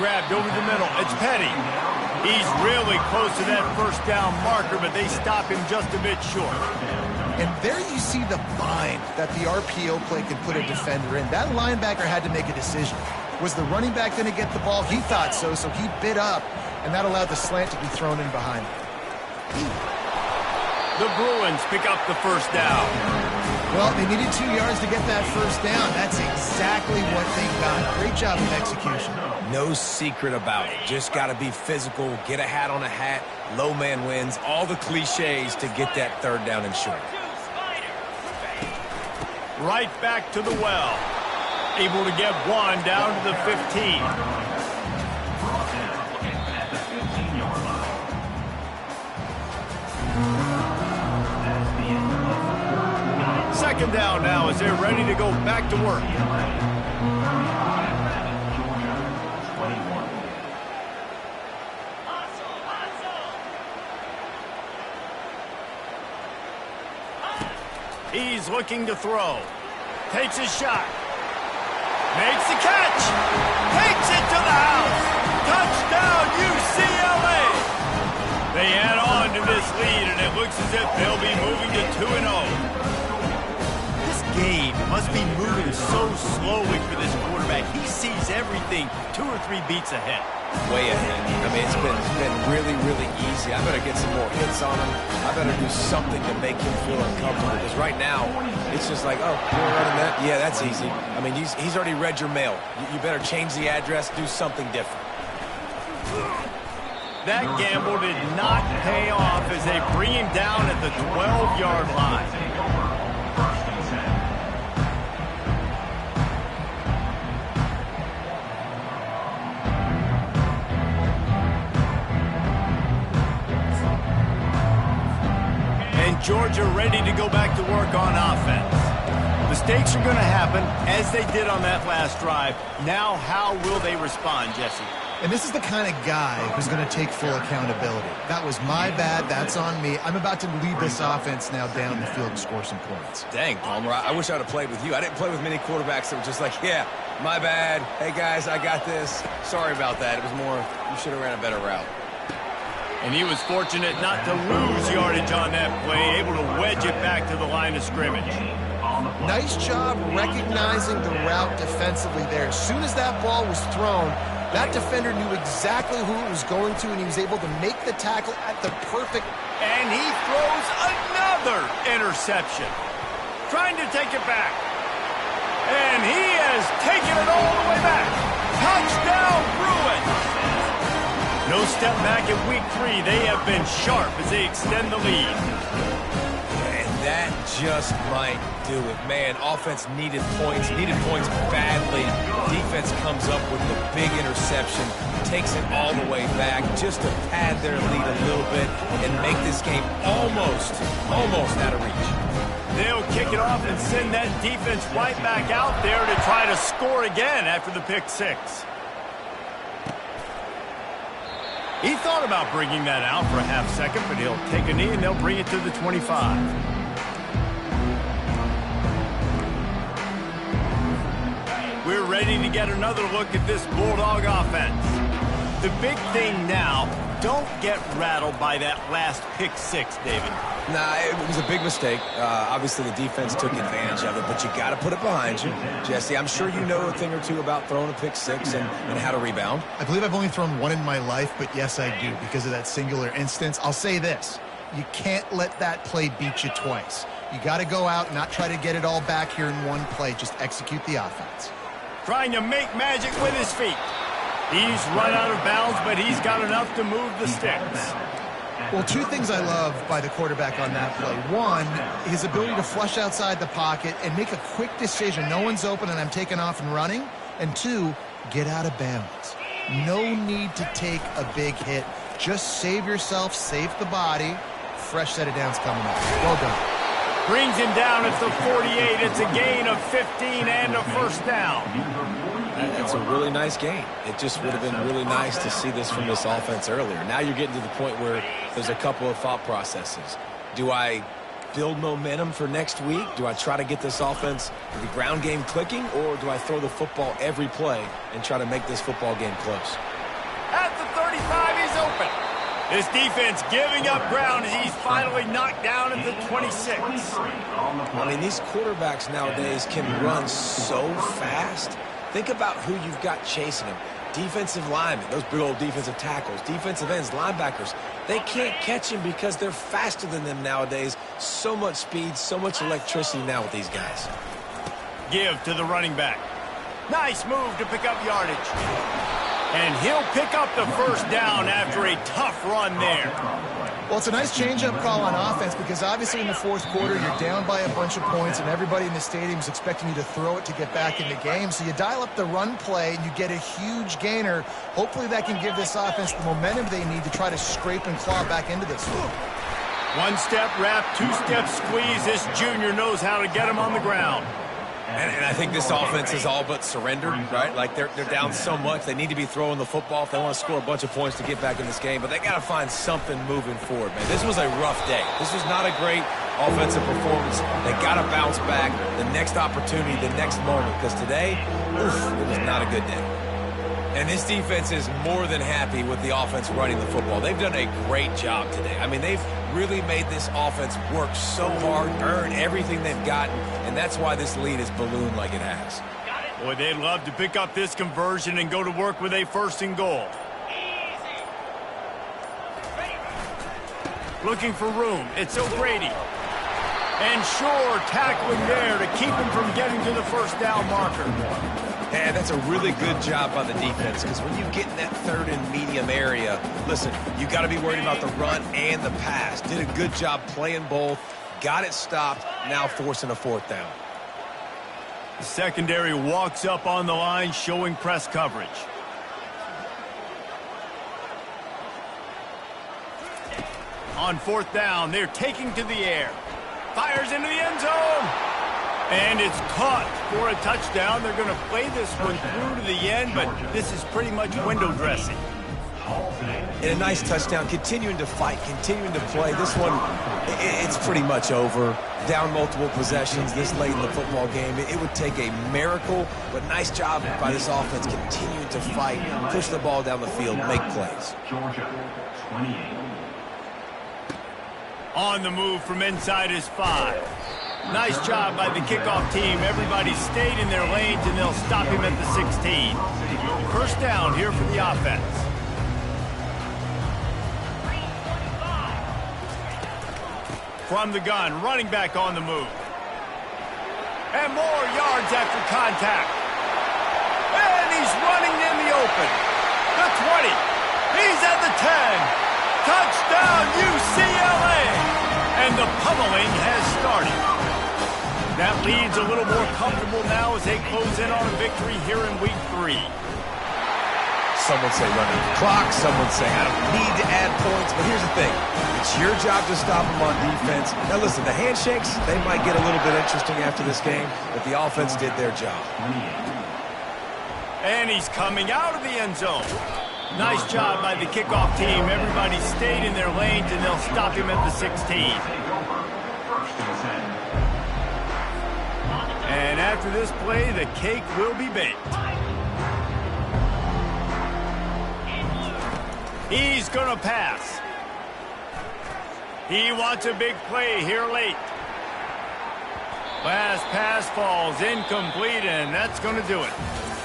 Grabbed over the middle. It's Petty. He's really close to that first down marker, but they stop him just a bit short. And there you see the bind that the RPO play can put a defender in. That linebacker had to make a decision. Was the running back going to get the ball? He thought so, so he bit up, and that allowed the slant to be thrown in behind him. The Bruins pick up the first down. Well, they needed 2 yards to get that first down. That's exactly what they got. Great job of execution. No secret about it. Just got to be physical, get a hat on a hat, low man wins, all the cliches to get that 3rd down and short. Right back to the well. Able to get 1 down to the 15. Second down now as they're ready to go back to work. He's looking to throw. Takes a shot. Makes the catch. Takes it to the house. Touchdown, UCLA. They add on to this lead, and it looks as if they'll be moving to 2-0. This game must be moving so slowly for this quarterback. He sees everything 2 or 3 beats ahead. Way ahead. I mean, it's been really, really easy. I better get some more hits on him. I better do something to make him feel uncomfortable. Because right now, it's just like, oh, you're running that? Yeah, that's easy. I mean, he's already read your mail. You better change the address, do something different. That gamble did not pay off as they bring him down at the 12-yard line. Georgia ready to go back to work on offense. Mistakes are going to happen, as they did on that last drive. Now, how will they respond, Jesse? And this is the kind of guy who's going to take full accountability. That was my bad. That's on me. I'm about to lead this offense now down the field and score some points. Dang, Palmer, I wish I would have played with you. I didn't play with many quarterbacks that were just like, yeah, my bad. Hey, guys, I got this. Sorry about that. It was more, you should have ran a better route. And he was fortunate not to lose yardage on that play, able to wedge it back to the line of scrimmage. Nice job recognizing the route defensively there. As soon as that ball was thrown, that defender knew exactly who it was going to, and he was able to make the tackle at the perfect... And he throws another interception. Trying to take it back. And he has taken it all the way back. Touchdown, Bruins! No step back in week 3. They have been sharp as they extend the lead. And that just might do it. Man, offense needed points badly. Defense comes up with the big interception, takes it all the way back just to pad their lead a little bit and make this game almost out of reach. They'll kick it off and send that defense right back out there to try to score again after the pick 6. He thought about bringing that out for a half second, but he'll take a knee and they'll bring it to the 25. We're ready to get another look at this Bulldog offense. The big thing now, don't get rattled by that last pick 6, David. Nah, it was a big mistake. Obviously, the defense took advantage of it, but you got to put it behind you. Jesse, I'm sure you know a thing or two about throwing a pick 6 and how to rebound. I believe I've only thrown one in my life, but yes, I do because of that singular instance. I'll say this. You can't let that play beat you twice. You got to go out and not try to get it all back here in one play. Just execute the offense. Trying to make magic with his feet. He's run out of bounds, but he's got enough to move the sticks. Well, 2 things I love by the quarterback on that play. 1, his ability to flush outside the pocket and make a quick decision. No one's open and I'm taking off and running. And 2, get out of bounds. No need to take a big hit. Just save yourself, save the body. Fresh set of downs coming up. Well done. Brings him down at the 48. It's a gain of 15 and a first down. That's a really nice game. It just would have been really nice to see this from this offense earlier. Now you're getting to the point where there's a couple of thought processes. Do I build momentum for next week? Do I try to get this offense, the ground game clicking, or do I throw the football every play and try to make this football game close? At the 35, he's open. His defense giving up ground as he's finally knocked down at the 26. I mean, these quarterbacks nowadays can run so fast. Think about who you've got chasing him. Defensive linemen, those big old defensive tackles, defensive ends, linebackers. They can't catch him because they're faster than them nowadays. So much speed, so much electricity now with these guys. Give to the running back. Nice move to pick up yardage. And he'll pick up the first down after a tough run there. Well, it's a nice change-up call on offense because obviously in the 4th quarter, you're down by a bunch of points and everybody in the stadium is expecting you to throw it to get back in the game. So you dial up the run play and you get a huge gainer. Hopefully that can give this offense the momentum they need to try to scrape and claw back into this one. 1-step wrap, 2-step squeeze. This junior knows how to get him on the ground. And I think this offense is all but surrendered, right? Like they're down so much. They need to be throwing the football if they want to score a bunch of points to get back in this game. But they got to find something moving forward, man. This was a rough day. This was not a great offensive performance. They got to bounce back the next opportunity, the next moment, because today, it was not a good day. And this defense is more than happy with the offense running the football. They've done a great job today. I mean, they've really made this offense work so hard, earn everything they've gotten, and that's why this lead is ballooned like it has. Boy, they'd love to pick up this conversion and go to work with a 1st and goal. Looking for room. It's O'Grady. And sure, tackling there to keep him from getting to the 1st down marker. Yeah, that's a really good job by the defense, because when you get in that 3rd and medium area, listen, you got to be worried about the run and the pass. Did a good job playing both, got it stopped, now forcing a 4th down. The secondary walks up on the line, showing press coverage. On 4th down, they're taking to the air. Fires into the end zone. And it's caught for a touchdown. They're going to play this one through to the end, but this is pretty much window dressing. And a nice touchdown, continuing to fight, continuing to play. This one, it's pretty much over. Down multiple possessions this late in the football game. It would take a miracle, but nice job by this offense continuing to fight, push the ball down the field, make plays. Georgia, 28. On the move from inside his 5. Nice job by the kickoff team. Everybody stayed in their lanes, and they'll stop him at the 16. 1st down here for the offense. From the gun, running back on the move. And more yards after contact. And he's running in the open. The 20. He's at the 10. Touchdown, UCLA! And the pummeling has started. That lead's a little more comfortable now as they close in on a victory here in week 3. Some would say running the clock. Some would say I don't need to add points. But here's the thing. It's your job to stop them on defense. Now, listen, the handshakes, they might get a little bit interesting after this game, but the offense did their job. And he's coming out of the end zone. Nice job by the kickoff team. Everybody stayed in their lanes, and they'll stop him at the 16. And after this play, the cake will be baked. He's going to pass. He wants a big play here late. Last pass falls incomplete, and that's going to do it.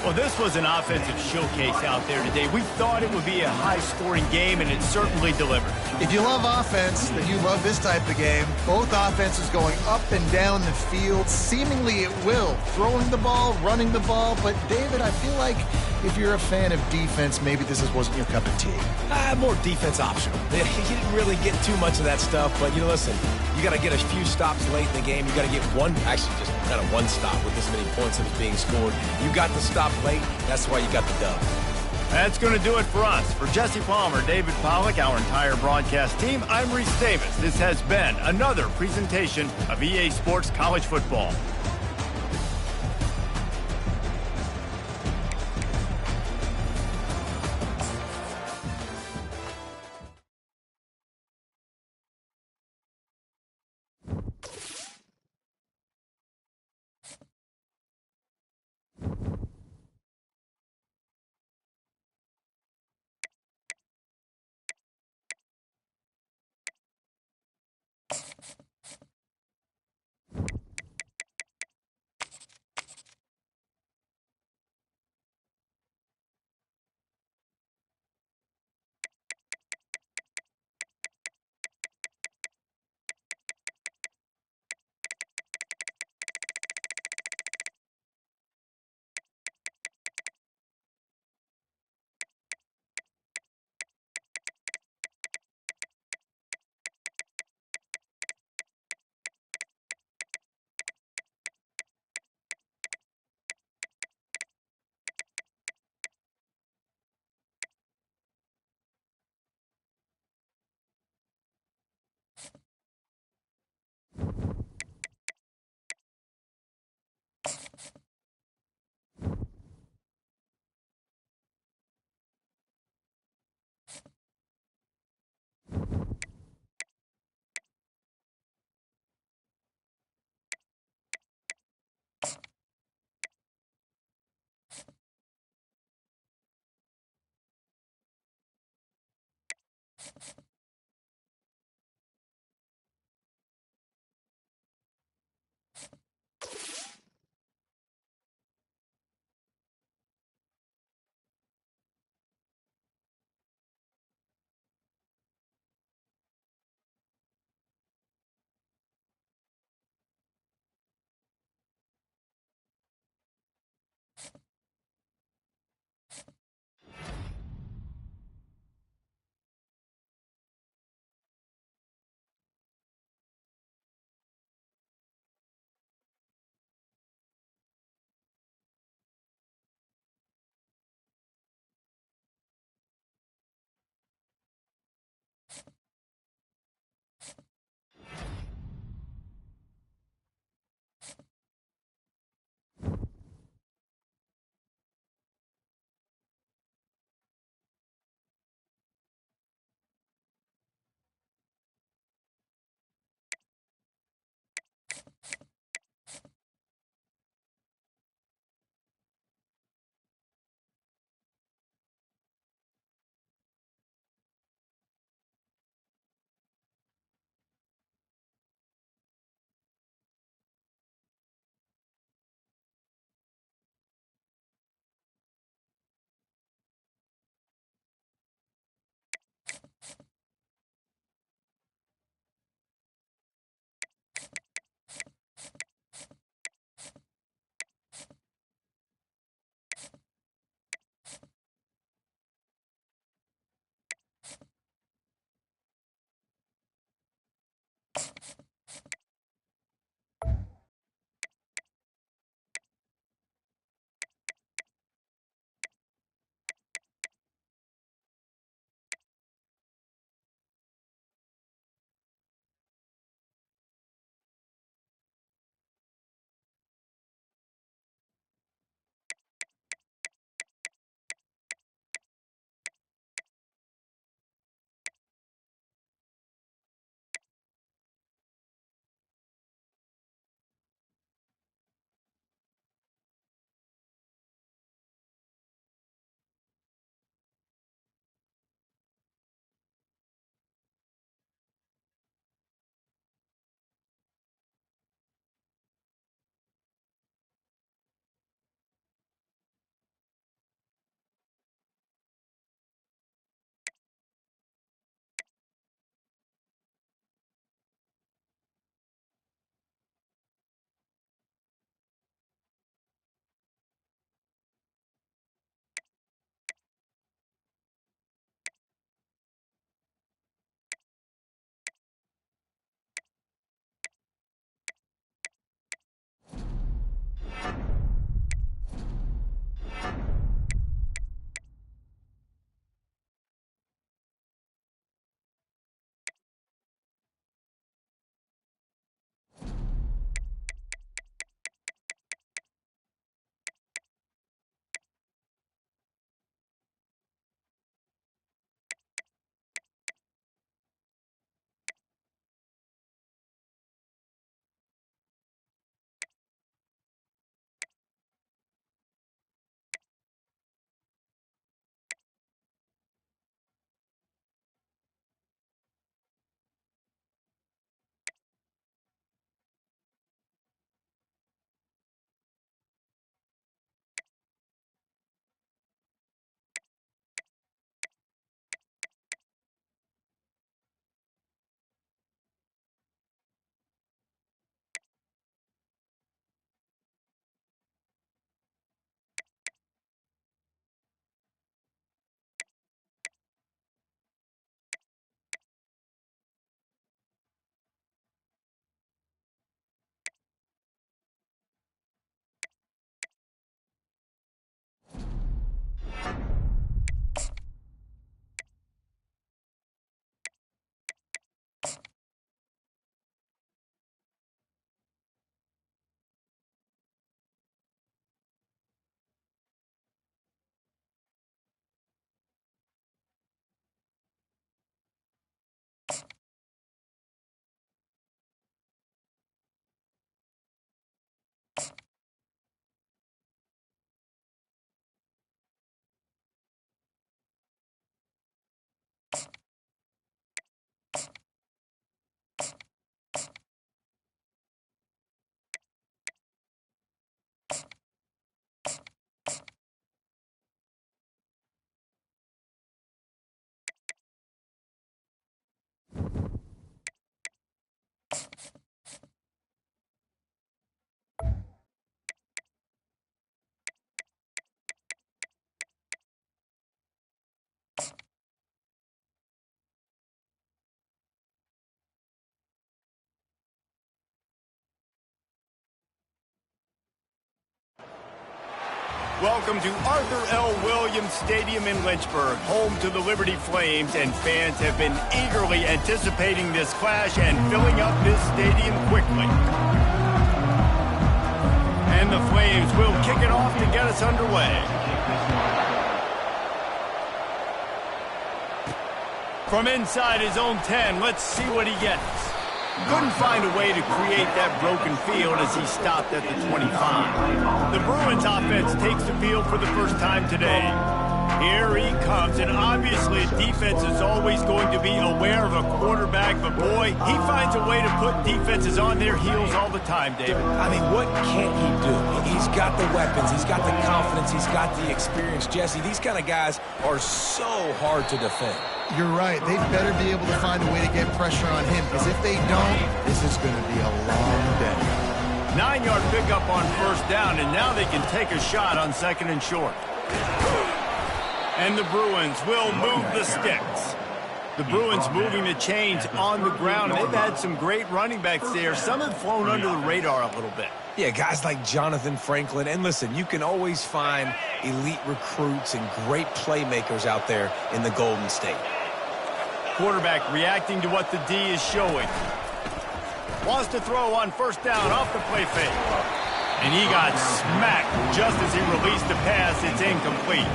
Well, this was an offensive showcase out there today. We thought it would be a high-scoring game, and it certainly delivered. If you love offense, then you love this type of game. Both offenses going up and down the field, seemingly at will. Throwing the ball, running the ball. But, David, I feel like if you're a fan of defense, maybe this wasn't your cup of tea. More defense optional. You didn't really get too much of that stuff, but, listen, you got to get a few stops late in the game. You got to get actually just kind of one stop with this many points that was being scored. You got the stop late. That's why you got the dub. That's going to do it for us. For Jesse Palmer, David Pollack, our entire broadcast team, I'm Reese Davis. This has been another presentation of EA Sports College Football. Welcome to Arthur L. Williams Stadium in Lynchburg, home to the Liberty Flames, and fans have been eagerly anticipating this clash and filling up this stadium quickly. And the Flames will kick it off to get us underway. From inside his own 10, let's see what he gets. Couldn't find a way to create that broken field as he stopped at the 25. The Bruins offense takes the field for the first time today. Here he comes, and obviously defense is always going to be aware of a quarterback, but boy, he finds a way to put defenses on their heels all the time, David. I mean, what can't he do? He's got the weapons, he's got the confidence, he's got the experience. Jesse, these kind of guys are so hard to defend. You're right. They better be able to find a way to get pressure on him, because if they don't, this is going to be a long day. 9-yard pickup on first down, and now they can take a shot on second and short. And the Bruins will move the sticks. The Bruins moving the chains on the ground. They've had some great running backs there. Some have flown under the radar a little bit. Yeah, guys like Jonathan Franklin. And listen, you can always find elite recruits and great playmakers out there in the Golden State. Quarterback reacting to what the D is showing. Wants to throw on first down off the play fake. And he got smacked just as he released the pass. It's incomplete.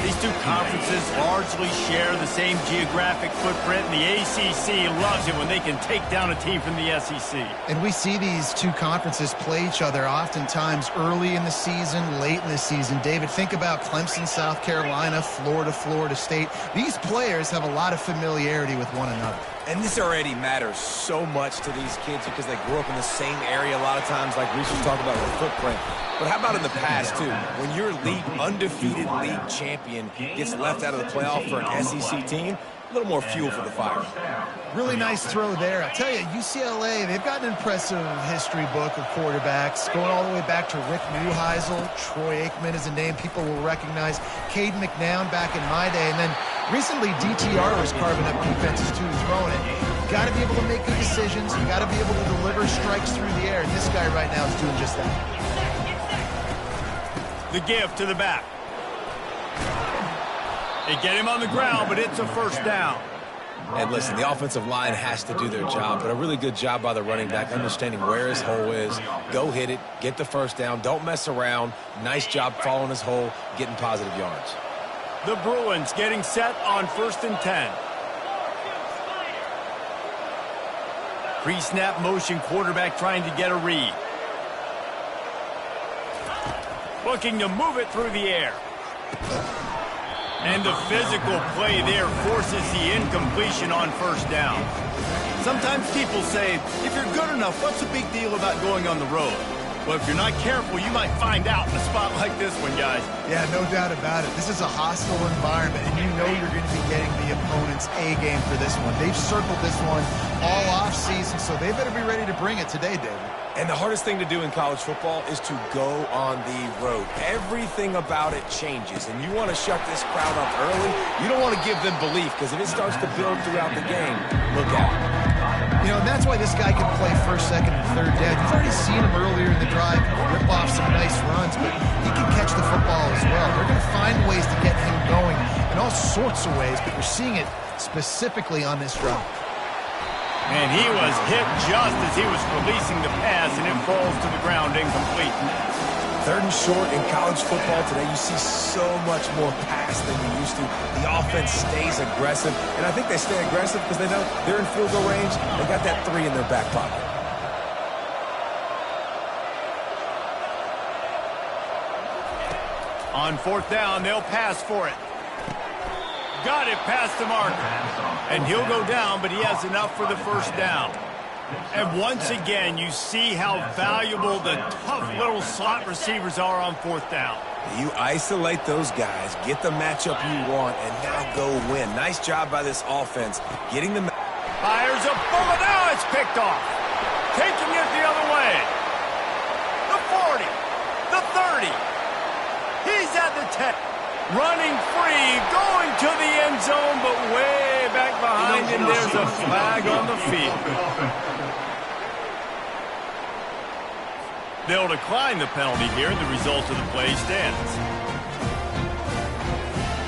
These two conferences largely share the same geographic footprint, and the ACC loves it when they can take down a team from the SEC. And we see these two conferences play each other oftentimes early in the season, late in the season. David, think about Clemson, South Carolina, Florida, Florida State. These players have a lot of familiarity with one another. And this already matters so much to these kids because they grew up in the same area a lot of times, like Reese was talking about with footprint. But how about in the past, too? When your undefeated league champion gets left out of the playoff for an SEC team, a little more fuel for the fire. Really nice throw there. I'll tell you, UCLA, they've got an impressive history book of quarterbacks, going all the way back to Rick Neuheisel. Troy Aikman is a name people will recognize. Caden McNown back in my day. And then recently, DTR was carving up defenses, too, throwing it. You got to be able to make good decisions. You got to be able to deliver strikes through the air. And this guy right now is doing just that. The give to the back. They get him on the ground, but it's a first down. And listen, the offensive line has to do their job, but a really good job by the running back, understanding where his hole is. Go hit it, get the first down, don't mess around. Nice job following his hole, getting positive yards. The Bruins getting set on 1st and 10. Pre-snap motion, quarterback trying to get a read. Looking to move it through the air. And the physical play there forces the incompletion on first down. Sometimes people say, if you're good enough, what's the big deal about going on the road? Well, if you're not careful, you might find out in a spot like this one, guys. Yeah, no doubt about it. This is a hostile environment, and you know you're going to be getting the opponent's A game for this one. They've circled this one all off season, so they better be ready to bring it today, David. And the hardest thing to do in college football is to go on the road. Everything about it changes, and you want to shut this crowd up early. You don't want to give them belief, because if it starts to build throughout the game, look out. You know, and that's why this guy can play first, second, and third down. You've already seen him earlier in the drive rip off some nice runs, but he can catch the football as well. They're going to find ways to get him going in all sorts of ways, but we're seeing it specifically on this drive. And he was hit just as he was releasing the pass, and it falls to the ground incomplete. 3rd and short in college football today, you see so much more pass than you used to. The offense stays aggressive, and I think they stay aggressive because they know they're in field goal range. They got that 3 in their back pocket. On 4th down, they'll pass for it. Got it past the marker. And he'll go down, but he has enough for the first down. And once again, you see how valuable the tough little slot receivers are on 4th down. You isolate those guys, get the matchup you want, and now go win. Nice job by this offense. Getting the... Fires a bullet. Now it's picked off. Taking it the other way. The 40. The 30. He's at the 10. Running free, going to the end zone, but way back behind him, there's a flag on the field. They'll decline the penalty here. The result of the play stands.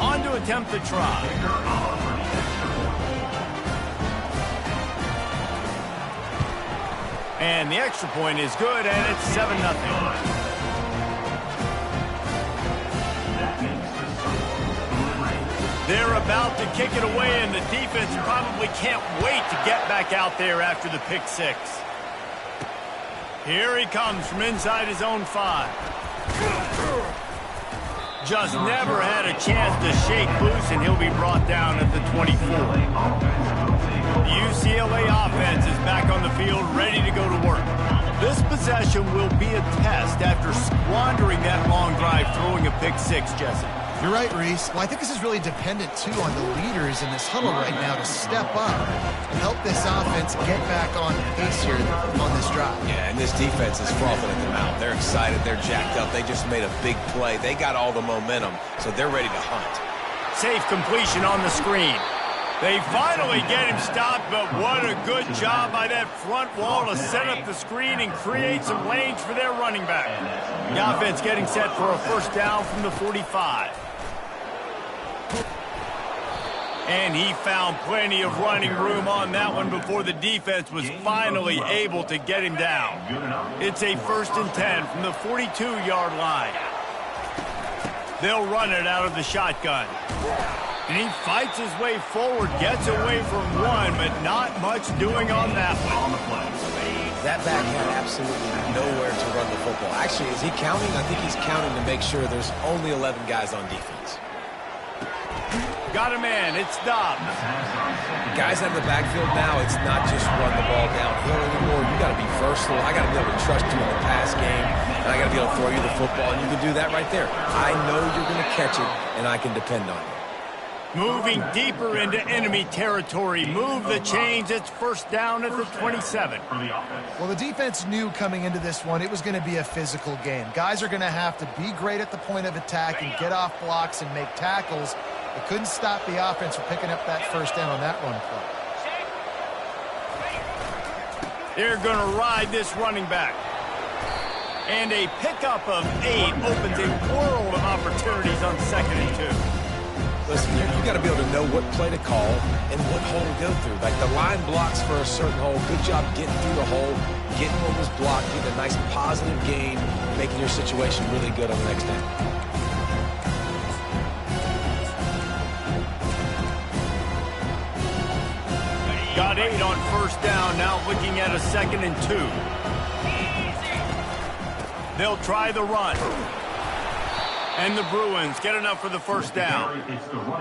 On to attempt the try. And the extra point is good, and it's 7-0. They're about to kick it away, and the defense probably can't wait to get back out there after the pick six. Here he comes from inside his own 5. Just never had a chance to shake loose, and he'll be brought down at the 24. The UCLA offense is back on the field, ready to go to work. This possession will be a test after squandering that long drive, throwing a pick six, Jesse. You're right, Reese. Well, I think this is really dependent, too, on the leaders in this huddle right now to step up and help this offense get back on pace here on this drive. Yeah, and this defense is frothing at the mouth. They're excited. They're jacked up. They just made a big play. They got all the momentum, so they're ready to hunt. Safe completion on the screen. They finally get him stopped, but what a good job by that front wall to set up the screen and create some lanes for their running back. The offense getting set for a first down from the 45. And he found plenty of running room on that one before the defense was finally able to get him down. It's a 1st and 10 from the 42-yard line. They'll run it out of the shotgun. And he fights his way forward, gets away from one, but not much doing on that one. That back had absolutely nowhere to run the football. Actually, is he counting? I think he's counting to make sure there's only 11 guys on defense. Got a man. It's Dobbs. Guys out of the backfield now, it's not just run the ball downhill anymore. You got to be versatile. I got to be able to trust you in the pass game, and I got to be able to throw you the football, and you can do that right there. I know you're going to catch it, and I can depend on you. Moving deeper into enemy territory. Move the chains. It's first down at the 27. Well, the defense knew coming into this one it was going to be a physical game. Guys are going to have to be great at the point of attack and get off blocks and make tackles. They couldn't stop the offense from picking up that first down on that run play. They're going to ride this running back. And a pickup of 8 opens a world of opportunities on 2nd and 2. Listen, you got to be able to know what play to call and what hole to go through. Like the line blocks for a certain hole. Good job getting through the hole, getting what was blocked, getting a nice positive gain, making your situation really good on the next down. Got 8 on first down, now looking at a 2nd and 2. They'll try the run. And the Bruins get enough for the first down.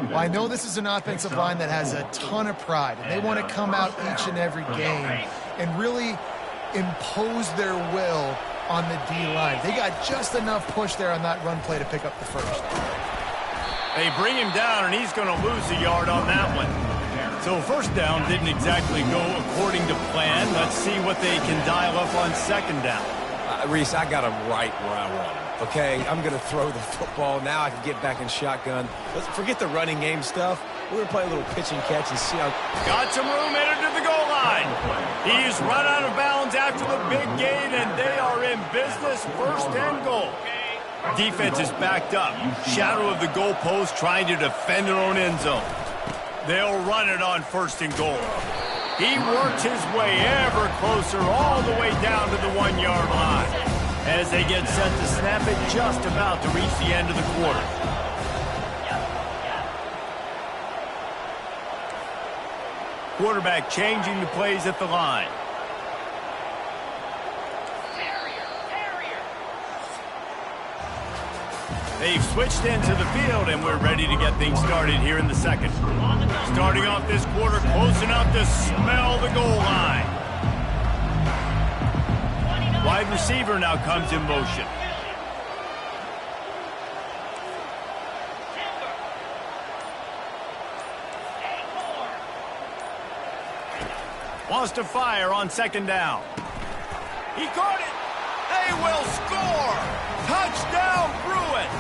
Well, I know this is an offensive line that has a ton of pride, and they want to come out each and every game and really impose their will on the D-line. They got just enough push there on that run play to pick up the first. They bring him down, and he's going to lose a yard on that one. So first down didn't exactly go according to plan. Let's see what they can dial up on 2nd down. Reese, I got him right where I want him. Okay, I'm going to throw the football. Now I can get back in shotgun. Let's forget the running game stuff. We're going to play a little pitch and catch and see how... Got some room headed to the goal line. He's run out of bounds after the big gain, and they are in business, 1st and goal. Defense is backed up. Shadow of the goalpost trying to defend their own end zone. They'll run it on 1st and goal. He works his way ever closer all the way down to the 1-yard line. As they get set to snap it, just about to reach the end of the quarter. Quarterback changing the plays at the line. They've switched into the field, and we're ready to get things started here in the 2nd. Starting off this quarter close enough to smell the goal line. Wide receiver now comes in motion. Wants to fire on 2nd down. He caught it. They will score. Touchdown, Bruins.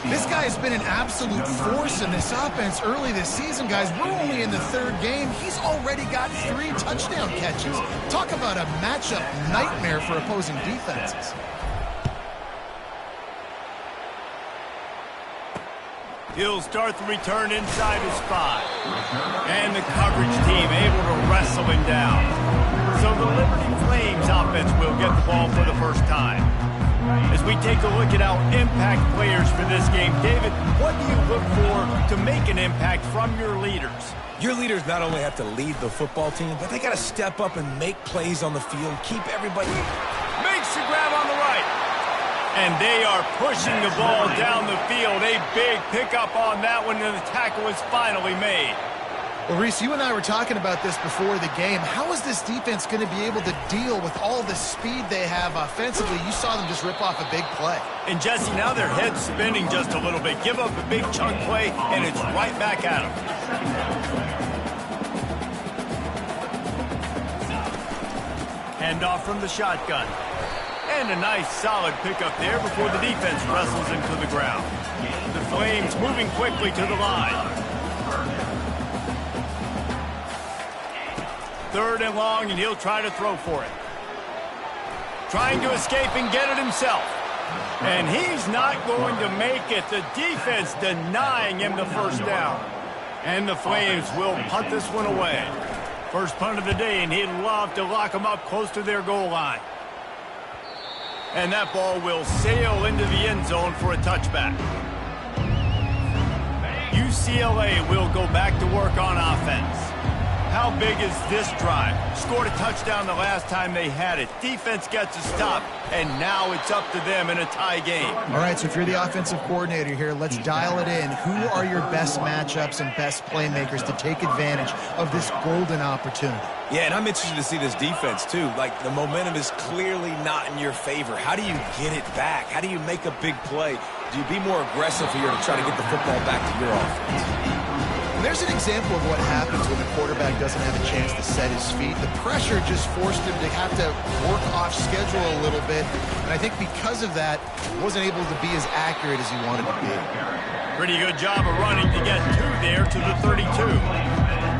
This guy has been an absolute force in this offense early this season, guys. We're only in the third game. He's already got 3 touchdown catches. Talk about a matchup nightmare for opposing defenses. He'll start the return inside his 5. And the coverage team able to wrestle him down. So the Liberty Flames offense will get the ball for the first time. As we take a look at our impact players for this game, David, what do you look for to make an impact from your leaders? Your leaders not only have to lead the football team, but they got to step up and make plays on the field, keep everybody... Makes the grab on the right. And they are pushing the ball down the field. A big pickup on that one, and the tackle is finally made. Well, Reese, you and I were talking about this before the game. How is this defense going to be able to deal with all the speed they have offensively? You saw them just rip off a big play. And, Jesse, now their head's spinning just a little bit. Give up a big chunk play, and it's right back at them. Handoff from the shotgun. And a nice solid pickup there before the defense wrestles him to the ground. The Flames moving quickly to the line. 3rd and long, and he'll try to throw for it. Trying to escape and get it himself. And he's not going to make it. The defense denying him the first down. And the Flames will punt this one away. First punt of the day, and he'd love to lock them up close to their goal line. And that ball will sail into the end zone for a touchback. UCLA will go back to work on offense. How big is this drive? Scored a touchdown the last time they had it. Defense gets a stop, and now it's up to them in a tie game. All right, so if you're the offensive coordinator here, let's dial it in. Who are your best matchups and best playmakers to take advantage of this golden opportunity? Yeah, and I'm interested to see this defense, too. Like, the momentum is clearly not in your favor. How do you get it back? How do you make a big play? Do you be more aggressive here to try to get the football back to your offense? There's an example of what happens when the quarterback doesn't have a chance to set his feet. The pressure just forced him to have to work off schedule a little bit. And I think because of that, he wasn't able to be as accurate as he wanted to be. Pretty good job of running to get there to the 32.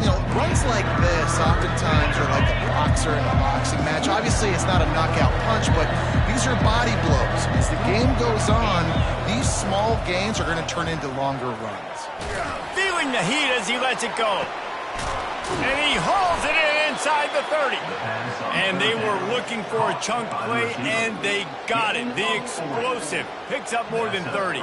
You know, runs like this oftentimes are like a boxer in a boxing match. Obviously, it's not a knockout punch, but these are body blows. As the game goes on, these small gains are going to turn into longer runs. Feeling the heat as he lets it go. And he hauls it in inside the 30. And they were looking for a chunk play, and they got it. The explosive picks up more than 30.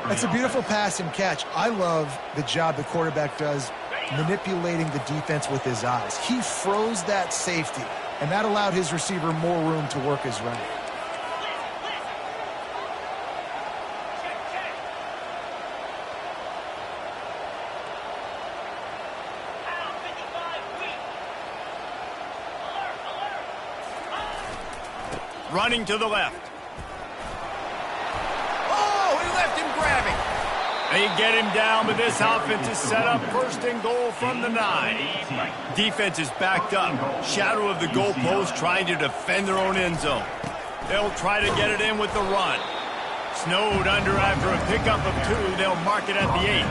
That's a beautiful pass and catch. I love the job the quarterback does manipulating the defense with his eyes. He froze that safety, and that allowed his receiver more room to work his route. Running to the left. Oh, he left him grabbing. They get him down, but this offense is set up 1st and goal from the 9. Defense is backed up. Shadow of the goalpost trying to defend their own end zone. They'll try to get it in with the run. Snowed under after a pickup of 2. They'll mark it at the 8.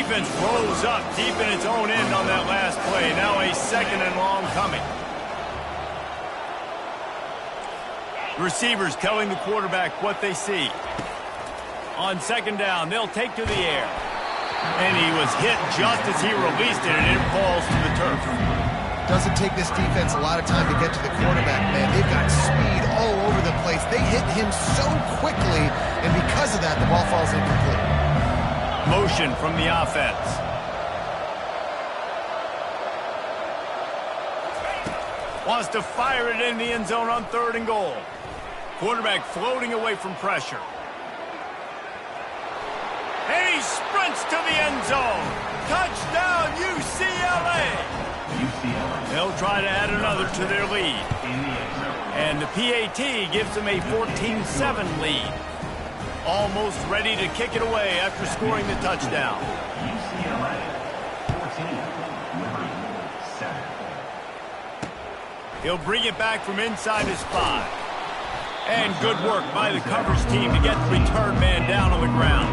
Defense rolls up deep in its own end on that last play. Now a 2nd and long coming. Receivers telling the quarterback what they see. On 2nd down, they'll take to the air. And he was hit just as he released it, and it falls to the turf. Doesn't take this defense a lot of time to get to the quarterback, man. They've got speed all over the place. They hit him so quickly, and because of that, the ball falls incomplete. Motion from the offense. Wants to fire it in the end zone on 3rd and goal. Quarterback floating away from pressure. And he sprints to the end zone. Touchdown, UCLA. They'll try to add another to their lead. And the PAT gives them a 14-7 lead. Almost ready to kick it away after scoring the touchdown. UCLA 14, Liberty 7. He'll bring it back from inside his 5. And good work by the coverage team to get the return man down on the ground.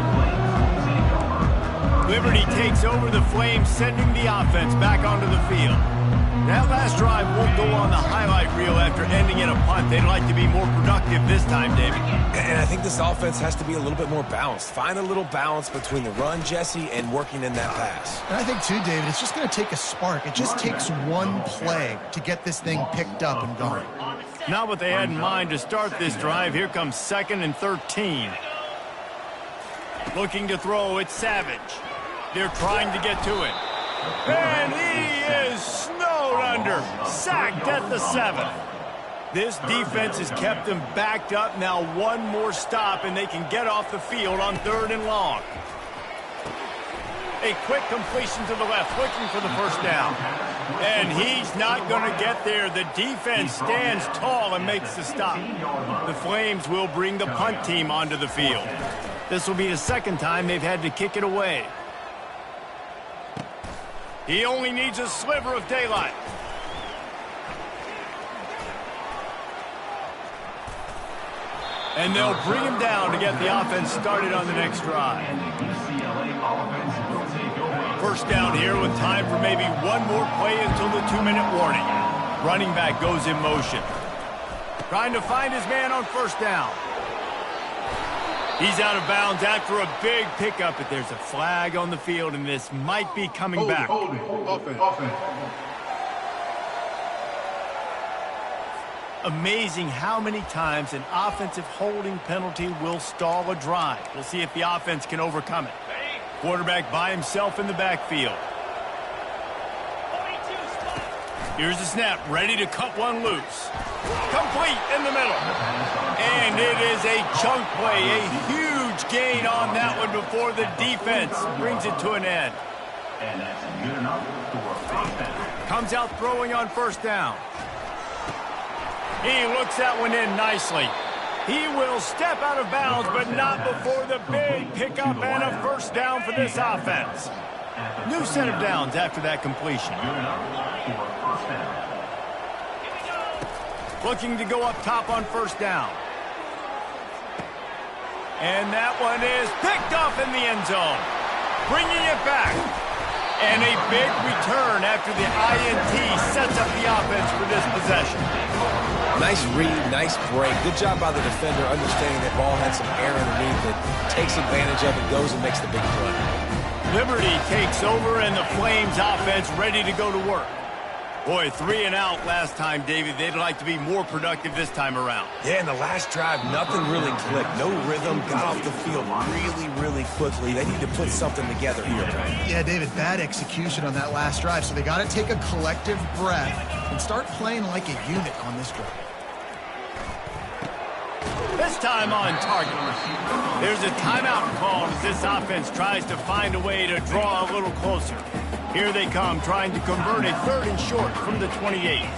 Liberty takes over the Flames, sending the offense back onto the field. That last drive won't go on the highlight reel after ending in a punt. They'd like to be more productive this time, David. And I think this offense has to be a little bit more balanced. Find a little balance between the run, Jesse, and working in that pass. And I think, too, David, it's just going to take a spark. It just takes one play to get this thing picked up and going. Not what they had in mind to start this drive. Here comes 2nd and 13. Looking to throw, it's Savage. They're trying to get to it. And he is snowed under. Sacked at the 7th. This defense has kept them backed up. Now one more stop, and they can get off the field on 3rd and long. A quick completion to the left, looking for the first down. And he's not going to get there. The defense stands tall and makes the stop. The Flames will bring the punt team onto the field. This will be the 2nd time they've had to kick it away. He only needs a sliver of daylight. And they'll bring him down to get the offense started on the next drive. First down here with time for maybe one more play until the 2-minute warning. Running back goes in motion. Trying to find his man on first down. He's out of bounds after a big pickup, but there's a flag on the field, and this might be coming back. Amazing how many times an offensive holding penalty will stall a drive. We'll see if the offense can overcome it. Quarterback by himself in the backfield. Here's the snap, ready to cut one loose. Complete in the middle. And it is a chunk play, a huge gain on that one before the defense brings it to an end. And that's good enough for first down. Comes out throwing on first down. He looks that one in nicely. He will step out of bounds, but not before the big pickup and a first down for this offense. New set of downs after that completion. Looking to go up top on first down. And that one is picked off in the end zone. Bringing it back. And a big return after the INT sets up the offense for this possession. Nice read, nice break. Good job by the defender understanding that ball had some air underneath it. Takes advantage of it, goes and makes the big play. Liberty takes over and the Flames offense ready to go to work. Boy, 3 and out last time, David. They'd like to be more productive this time around. Yeah, in the last drive, nothing really clicked. No rhythm, got off the field really quickly. They need to put something together here. Yeah, David, bad execution on that last drive, so they got to take a collective breath and start playing like a unit on this drive. This time on target. There's a timeout called as this offense tries to find a way to draw a little closer. Here they come, trying to convert a 3rd and short from the 28.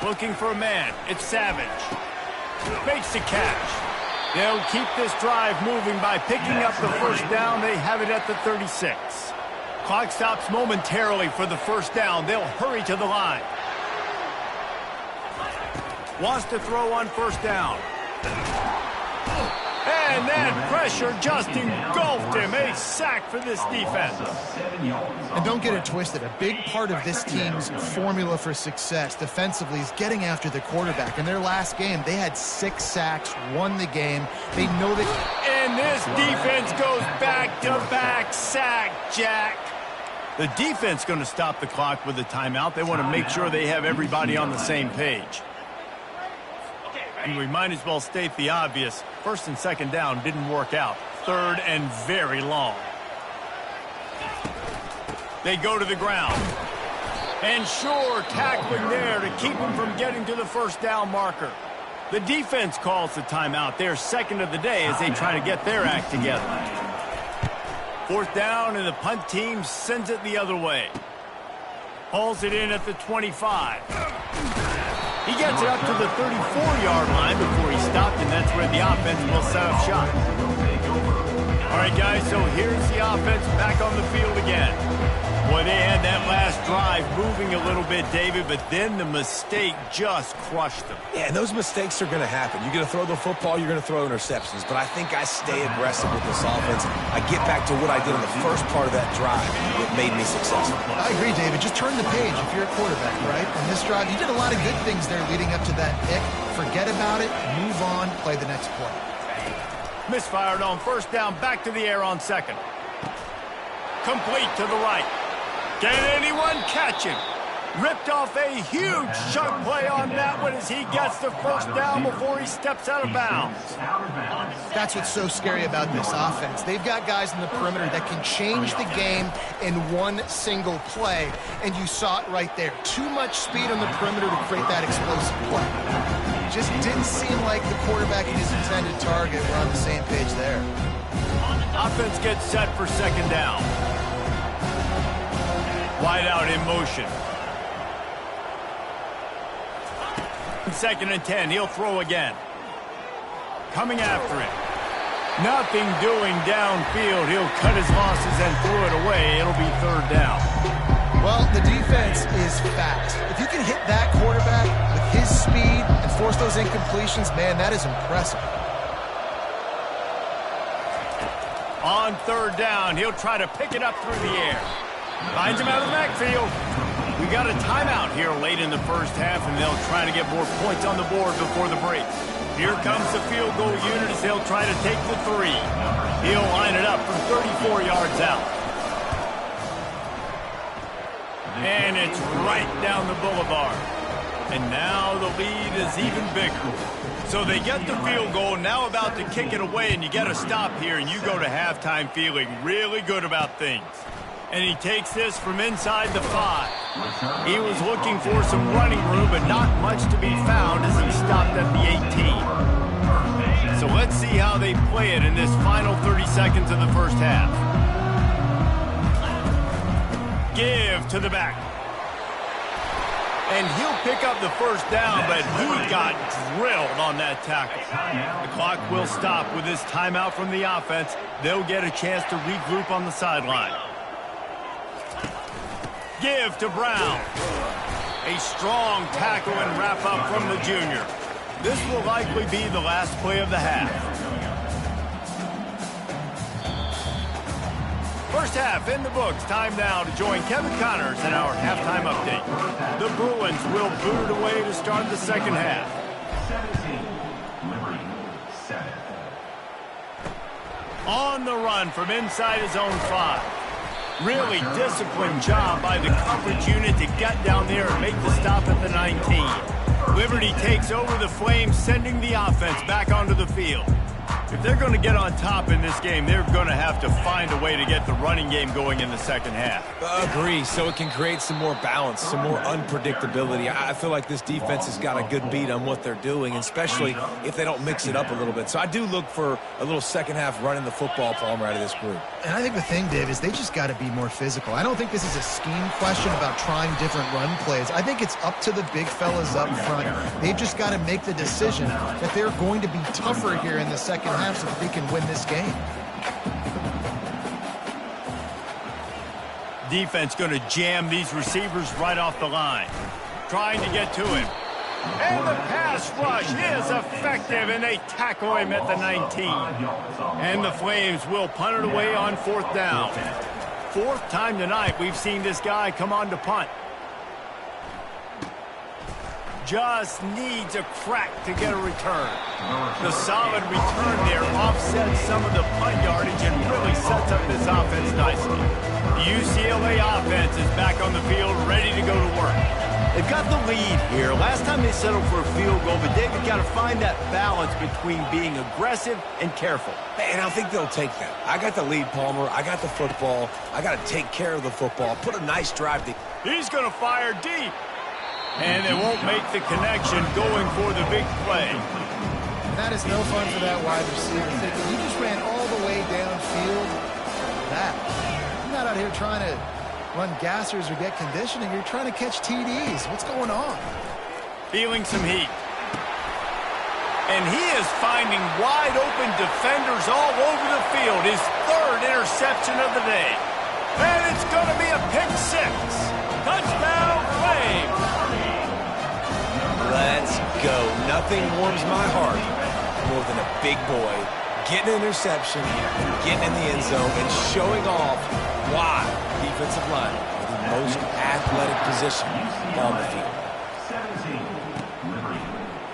Looking for a man. It's Savage. Makes the catch. They'll keep this drive moving by picking up the first down. They have it at the 36. Clock stops momentarily for the first down. They'll hurry to the line. Wants to throw on first down. And that pressure just engulfed him. A sack for this defense. And don't get it twisted. A big part of this team's formula for success defensively is getting after the quarterback. In their last game, they had 6 sacks, won the game. They know that. And this defense goes back-to-back sack, Jack. The defense going to stop the clock with a timeout. They want to make sure they have everybody on the same page. And we might as well state the obvious. 1st and 2nd down didn't work out. 3rd and very long. They go to the ground. And sure, tackling there to keep him from getting to the first down marker. The defense calls the timeout. Their 2nd of the day as they try to get their act together. 4th down, and the punt team sends it the other way. Hauls it in at the 25. He gets it up to the 34-yard line before he stopped, and that's where the offense will set up shop. All right, guys, so here's the offense back on the field again. Boy, they had that last drive moving a little bit, David, but then the mistake just crushed them. Yeah, and those mistakes are going to happen. You're going to throw the football, you're going to throw interceptions. But I think I stay aggressive with this offense. I get back to what I did in the first part of that drive that made me successful. I agree, David. Just turn the page if you're a quarterback, right? On this drive, you did a lot of good things there leading up to that pick. Forget about it, move on, play the next play. Misfired on first down, back to the air on second. Complete to the right. Can anyone catch him? Ripped off a huge chunk play on that one as he gets the first down before he steps out of bounds. That's what's so scary about this offense. They've got guys in the perimeter that can change the game in one single play, and you saw it right there. Too much speed on the perimeter to create that explosive play. Just didn't seem like the quarterback and his intended target were on the same page there. Offense gets set for second down. Wide out in motion. Second and 10, he'll throw again. Coming after it. Nothing doing downfield. He'll cut his losses and throw it away. It'll be third down. Well, the defense is fast. If you can hit that quarterback with his speed and force those incompletions, man, that is impressive. On third down, he'll try to pick it up through the air. Finds him out of the backfield. We got a timeout here late in the first half, and they'll try to get more points on the board before the break. Here comes the field goal unit as they'll try to take the three. He'll line it up from 34 yards out. And it's right down the boulevard. And now the lead is even bigger. So they get the field goal, now about to kick it away, and you got to stop here, and you go to halftime feeling really good about things. And he takes this from inside the 5. He was looking for some running room, but not much to be found as he stopped at the 18. So let's see how they play it in this final 30 seconds of the first half. Give to the back. And he'll pick up the first down, but he got drilled on that tackle. The clock will stop with this timeout from the offense. They'll get a chance to regroup on the sideline. Give to Brown. A strong tackle and wrap up from the junior. This will likely be the last play of the half. First half in the books. Time now to join Kevin Connors in our halftime update. The Bruins will boot it away to start the second half. 17, Liberty 7. On the run from inside his own 5. Really disciplined job by the coverage unit to get down there and make the stop at the 19. Liberty takes over the Flames, sending the offense back onto the field. If they're going to get on top in this game, they're going to have to find a way to get the running game going in the second half. Agree, so it can create some more balance, some more unpredictability. I feel like this defense has got a good beat on what they're doing, especially if they don't mix it up a little bit. So I do look for a little second half running the football, Palmer, out of this group. And I think the thing, Dave, is they just got to be more physical. I don't think this is a scheme question about trying different run plays. I think it's up to the big fellas up front. They've just got to make the decision that they're going to be tougher here in the second half so that they can win this game. Defense going to jam these receivers right off the line. Trying to get to him. And the pass rush is effective, and they tackle him at the 19. And the Flames will punt it away on fourth down. Fourth time tonight we've seen this guy come on to punt. Just needs a crack to get a return. The solid return there offsets some of the punt yardage and really sets up this offense nicely. The UCLA offense is back on the field, ready to go to work. They've got the lead here. Last time they settled for a field goal, but David got to find that balance between being aggressive and careful. And I think they'll take that. I got the lead, Palmer. I got the football. I got to take care of the football. Put a nice drive. He's going to fire deep. And they won't make the connection going for the big play. That is no fun for that wide receiver. You just ran all the way downfield. You're not out here trying to run gassers or get conditioning. You're trying to catch TDs. What's going on? Feeling some heat. And he is finding wide open defenders all over the field. His third interception of the day. And it's going to be a pick six. Touchdown, Flames. Let's go. Nothing warms my heart more than a big boy getting an interception, getting in the end zone, and showing off why defensive line are the most athletic position on the field. 17, Liberty,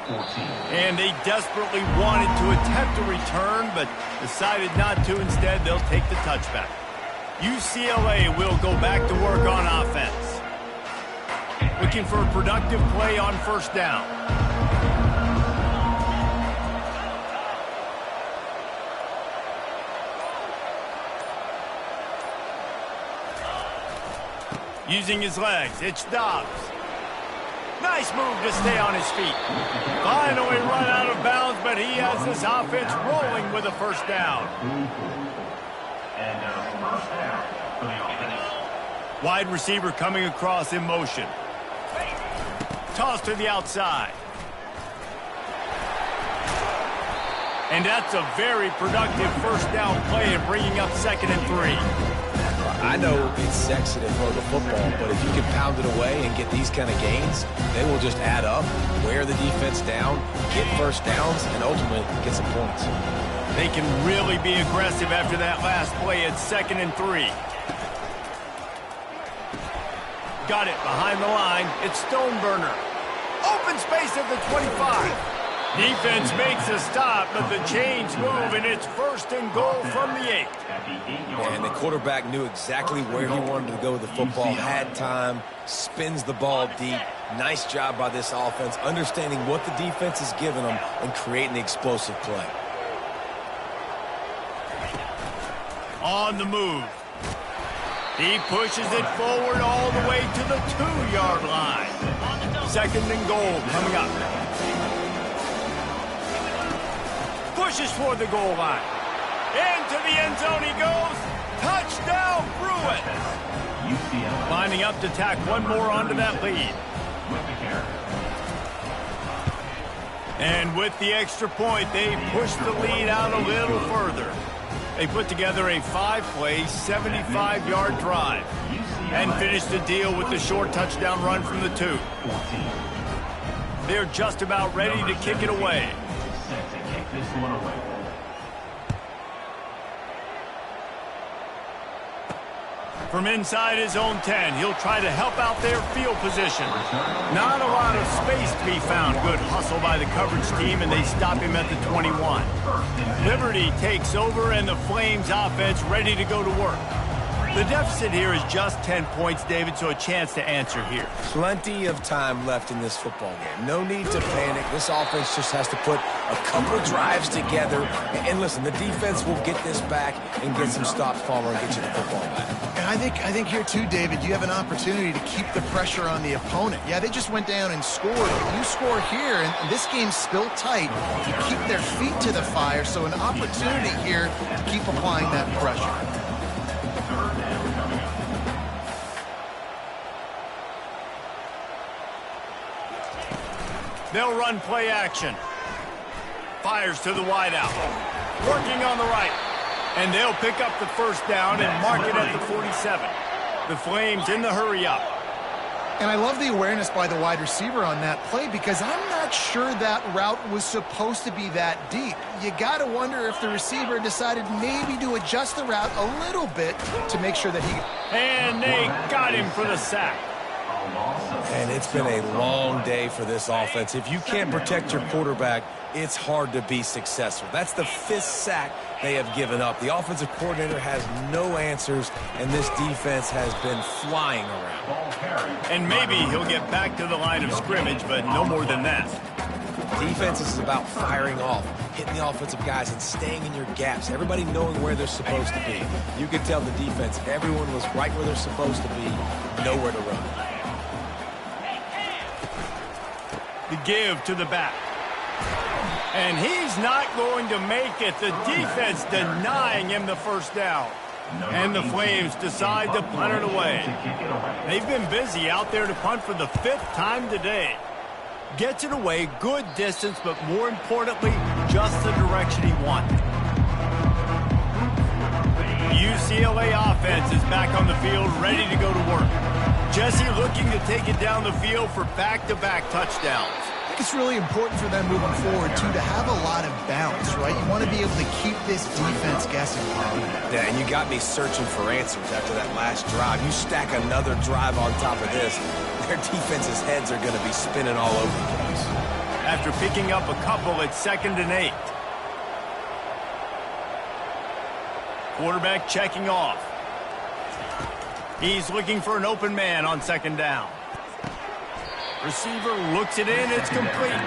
14. And they desperately wanted to attempt a return, but decided not to. Instead, they'll take the touchback. UCLA will go back to work on offense. Looking for a productive play on first down. Using his legs, it's Dobbs. Nice move to stay on his feet. Finally run out of bounds, but he has this offense rolling with a first down. And first down for the offense. Wide receiver coming across in motion. Toss to the outside. And that's a very productive first down play and bringing up 2nd and 3. I know it's sexy to throw the football, but if you can pound it away and get these kind of gains, they will just add up, wear the defense down, get first downs, and ultimately get some points. They can really be aggressive after that last play at 2nd and 3. Got it behind the line. It's Stoneburner. Open space at the 25. Defense makes a stop, but the chains move, and it's 1st and goal from the 8. And the quarterback knew exactly where he wanted to go with the football, had time, spins the ball deep. Nice job by this offense, understanding what the defense is giving them and creating the explosive play. On the move. He pushes it forward all the way to the 2-yard line. 2nd and goal coming up. Pushes toward the goal line. Into the end zone he goes. Touchdown, Bruins. Lining up to tack one more onto that lead. And with the extra point, they push the lead out a little further. They put together a 5-play, 75-yard drive and finish the deal with the short touchdown run from the 2. They're just about ready to kick it away. This one away. From inside his own 10, he'll try to help out their field position. Not a lot of space to be found. Good hustle by the coverage team, and they stop him at the 21. Liberty takes over, and the Flames offense ready to go to work. The deficit here is just 10 points, David, so a chance to answer here. Plenty of time left in this football game. No need to panic. This offense just has to put a couple drives together. And listen, the defense will get this back and get some stops, Palmer, and get you the football back. And I think here too, David, you have an opportunity to keep the pressure on the opponent. Yeah, they just went down and scored. But you score here, and this game's still tight. You keep their feet to the fire, so an opportunity here to keep applying that pressure. They'll run play action. Fires to the wideout. Working on the right. And they'll pick up the first down and mark it at the 47. The Flames in the hurry up. And I love the awareness by the wide receiver on that play because I'm not sure that route was supposed to be that deep. You got to wonder if the receiver decided maybe to adjust the route a little bit to make sure that he... And they got him for the sack. And it's been a long day for this offense. If you can't protect your quarterback, it's hard to be successful. That's the 5th sack they have given up. The offensive coordinator has no answers, and this defense has been flying around. And maybe he'll get back to the line of scrimmage, but no more than that. Defense is about firing off, hitting the offensive guys, and staying in your gaps. Everybody knowing where they're supposed to be. You could tell the defense, everyone was right where they're supposed to be, nowhere to run. The give to the back. And he's not going to make it. The defense denying him the first down. And the Flames decide to punt it away. They've been busy out there to punt for the 5th time today. Gets it away, good distance, but more importantly, just the direction he wanted. UCLA offense is back on the field, ready to go to work. Jesse looking to take it down the field for back-to-back touchdowns. I think it's really important for them moving forward, too, to have a lot of bounce, right? You want to be able to keep this defense guessing. Yeah, and you got me searching for answers after that last drive. You stack another drive on top of this, their defense's heads are going to be spinning all over the place. After picking up a couple, it's 2nd and 8. Quarterback checking off. He's looking for an open man on 2nd down. Receiver looks it in, it's complete.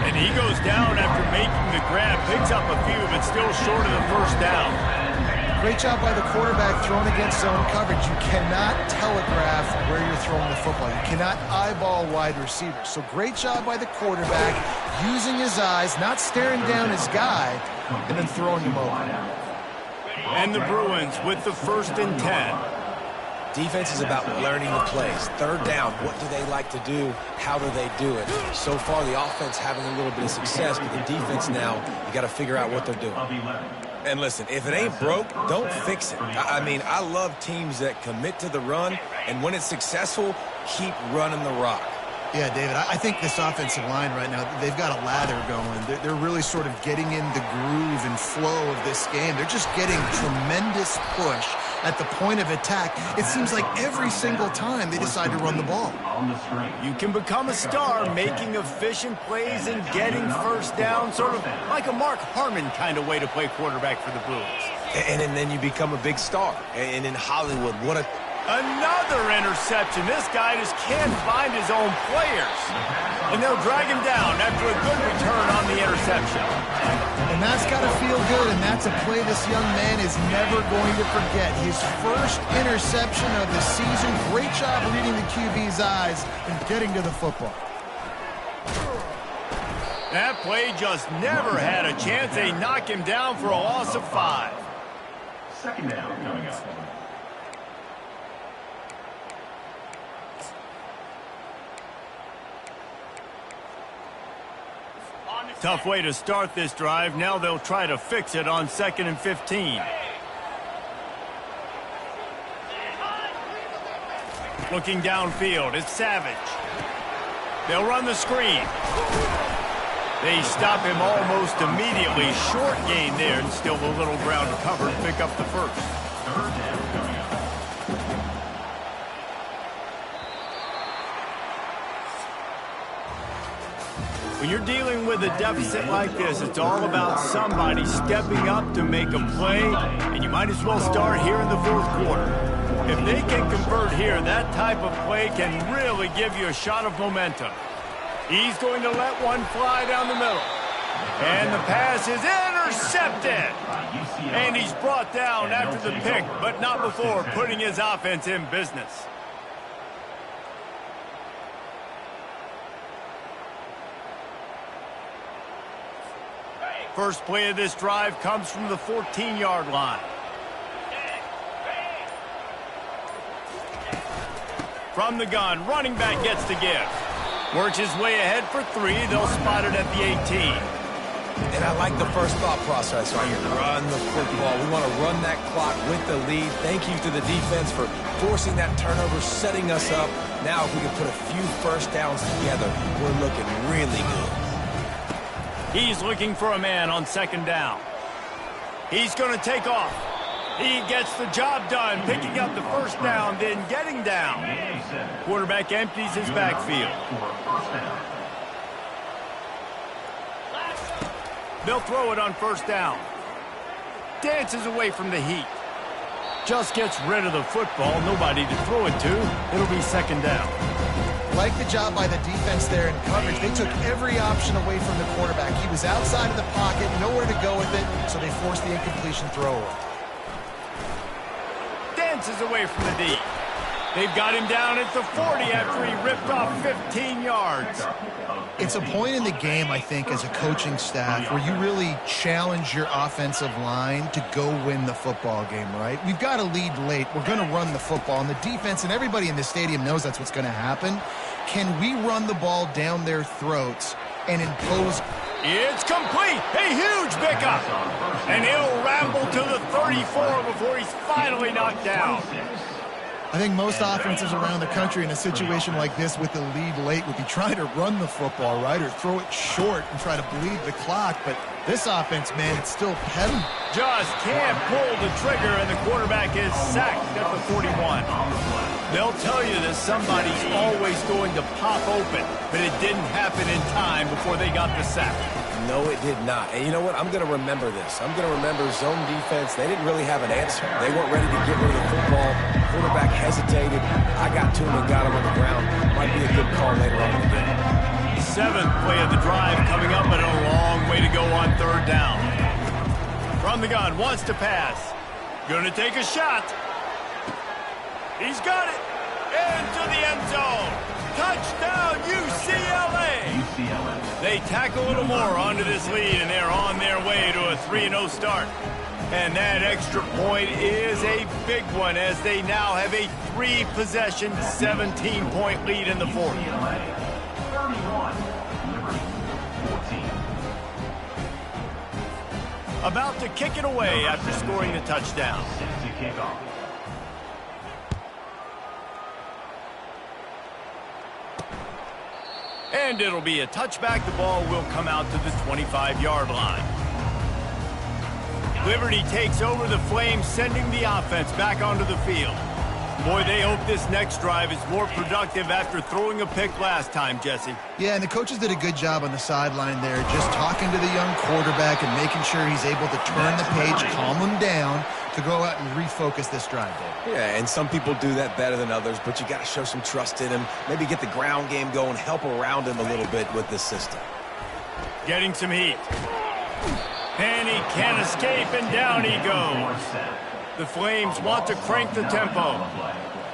And he goes down after making the grab, picks up a few, but still short of the 1st down. Great job by the quarterback throwing against zone coverage. You cannot telegraph where you're throwing the football. You cannot eyeball wide receivers. So great job by the quarterback using his eyes, not staring down his guy, and then throwing him over. And the Bruins with the 1st and 10. Defense is about learning the plays. 3rd down, what do they like to do? How do they do it? So far, the offense having a little bit of success, but the defense now, you got to figure out what they're doing. And listen, if it ain't broke, don't fix it. I mean, I love teams that commit to the run, and when it's successful, keep running the rock. Yeah, David, I think this offensive line right now, they've got a lather going. They're really sort of getting in the groove and flow of this game. They're just getting tremendous push at the point of attack. It seems like every single time they decide to run the ball. You can become a star making efficient plays and getting 1st down, sort of like a Mark Harmon kind of way to play quarterback for the Bruins. And then you become a big star. And in Hollywood, what a... Another interception. This guy just can't find his own players. And they'll drag him down after a good return on the interception. And that's got to feel good, and that's a play this young man is never going to forget. His 1st interception of the season. Great job reading the QB's eyes and getting to the football. That play just never had a chance. They knock him down for a loss of 5. 2nd down coming up. Tough way to start this drive. Now they'll try to fix it on 2nd and 15. Looking downfield, it's Savage. They'll run the screen. They stop him almost immediately. Short gain there, and still a little ground to cover to pick up the 1st. 3rd down coming up. When you're dealing with a deficit like this, it's all about somebody stepping up to make a play, and you might as well start here in the 4th quarter. If they can convert here, that type of play can really give you a shot of momentum. He's going to let one fly down the middle. And the pass is intercepted. And he's brought down after the pick, but not before putting his offense in business. First play of this drive comes from the 14-yard line. From the gun, running back gets to give. Works his way ahead for 3. They'll spot it at the 18. And I like the first thought process right here. Run the football. We want to run that clock with the lead. Thank you to the defense for forcing that turnover, setting us up. Now if we can put a few 1st downs together, we're looking really good. He's looking for a man on 2nd down. He's going to take off. He gets the job done, picking up the 1st down, then getting down. Quarterback empties his backfield. They'll throw it on 1st down. Dances away from the heat. Just gets rid of the football. Nobody to throw it to. It'll be 2nd down. Like the job by the defense there in coverage. They took every option away from the quarterback. He was outside of the pocket, nowhere to go with it, so they forced the incompletion throw. Dances away from the D. They've got him down at the 40 after he ripped off 15 yards. It's a point in the game, I think, as a coaching staff where you really challenge your offensive line to go win the football game, right? We've got to lead late. We're going to run the football. And the defense and everybody in the stadium knows that's what's going to happen. Can we run the ball down their throats and impose It's complete. A huge pickup. And he'll ramble to the 34 before he's finally knocked down. I think most offenses around the country in a situation like this with the lead late would be trying to run the football, right, or throw it short and try to bleed the clock. But this offense, man, it's still pedaling. Just can't pull the trigger, and the quarterback is sacked at the 41. They'll tell you that somebody's always going to pop open, but it didn't happen in time before they got the sack. No, it did not. And you know what? I'm going to remember this. I'm going to remember zone defense. They didn't really have an answer. They weren't ready to get rid of the football. Quarterback hesitated. I got to him and got him on the ground. Might be a good call later on in the game. Seventh play of the drive coming up, but a long way to go on third down. From the gun, wants to pass. Gonna take a shot. He's got it. Into the end zone. Touchdown, UCLA. They tack a little more onto this lead, and they're on their way to a 3-0 start. And that extra point is a big one, as they now have a 3-possession, 17-point lead in the fourth. 31, Liberty, 14. About to kick it away after scoring the touchdown. Set to kick off. And it'll be a touchback. The ball will come out to the 25-yard line. Liberty takes over the Flames, sending the offense back onto the field. Boy, they hope this next drive is more productive after throwing a pick last time, Jesse. Yeah, and the coaches did a good job on the sideline there, just talking to the young quarterback and making sure he's able to turn the page, calm him down, to go out and refocus this drive there. Yeah, and some people do that better than others, but you got to show some trust in him. Maybe get the ground game going, help around him a little bit with this system. Getting some heat. And he can't escape, and down he goes. The Flames want to crank the tempo.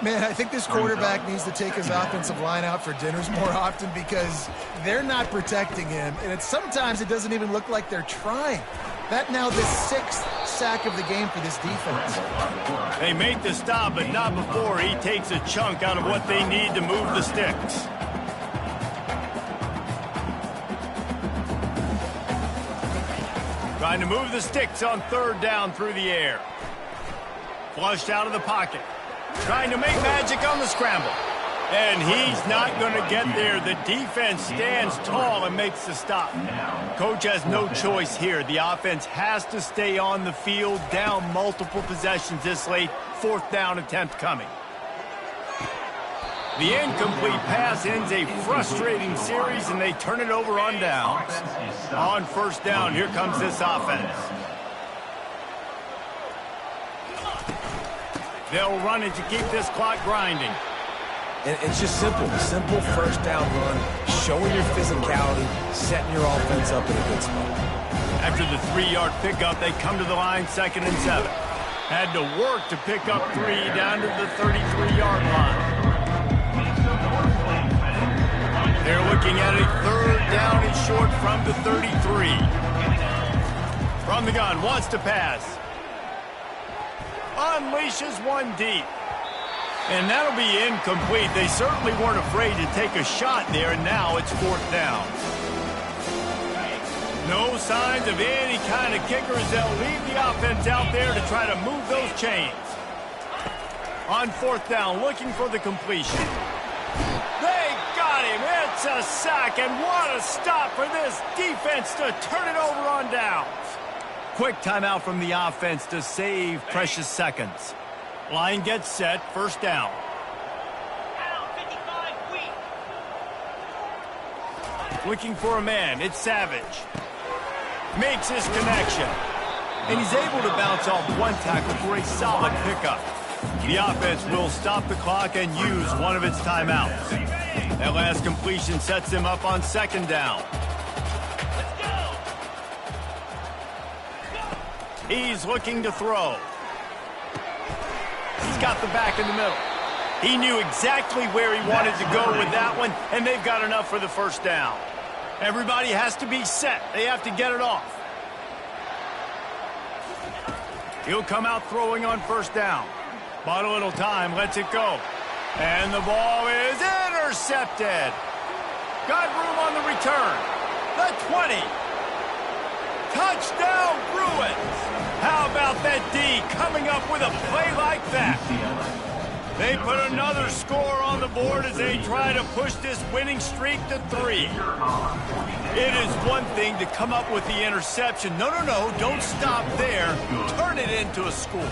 Man, I think this quarterback needs to take his offensive line out for dinners more often, because they're not protecting him, and sometimes it doesn't even look like they're trying. That now the 6th sack of the game for this defense. They make the stop, but not before he takes a chunk out of what they need to move the sticks. Trying to move the sticks on third down through the air. Flushed out of the pocket. Trying to make magic on the scramble. And he's not going to get there. The defense stands tall and makes the stop. Coach has no choice here. The offense has to stay on the field, down multiple possessions this late. 4th down attempt coming. The incomplete pass ends a frustrating series, and they turn it over on downs. On first down, here comes this offense. They'll run it to keep this clock grinding. And it's just simple. Simple first down run, showing your physicality, setting your offense up in a good spot. After the 3-yard pickup, they come to the line, 2nd and 7. Had to work to pick up 3 down to the 33-yard line. They're looking at a 3rd down and short from the 33. From the gun, wants to pass. Unleashes one deep. And that'll be incomplete. They certainly weren't afraid to take a shot there, and now it's 4th down. No signs of any kind of kickers. They'll leave the offense out there to try to move those chains. On 4th down, looking for the completion. They got him. It's a sack, and what a stop for this defense to turn it over on downs. Quick timeout from the offense to save precious seconds. Line gets set, 1st down. Looking for a man, it's Savage. Makes his connection. And he's able to bounce off one tackle for a solid pickup. The offense will stop the clock and use one of its timeouts. That last completion sets him up on 2nd down. He's looking to throw. He's got the back in the middle. He knew exactly where he wanted to go with that one, and they've got enough for the 1st down. Everybody has to be set. They have to get it off. He'll come out throwing on 1st down. Bought a little time, lets it go. And the ball is intercepted. Got room on the return. The 20. Touchdown, Bruins! How about that D coming up with a play like that? They put another score on the board as they try to push this winning streak to 3. It is one thing to come up with the interception. No, don't stop there. Turn it into a score.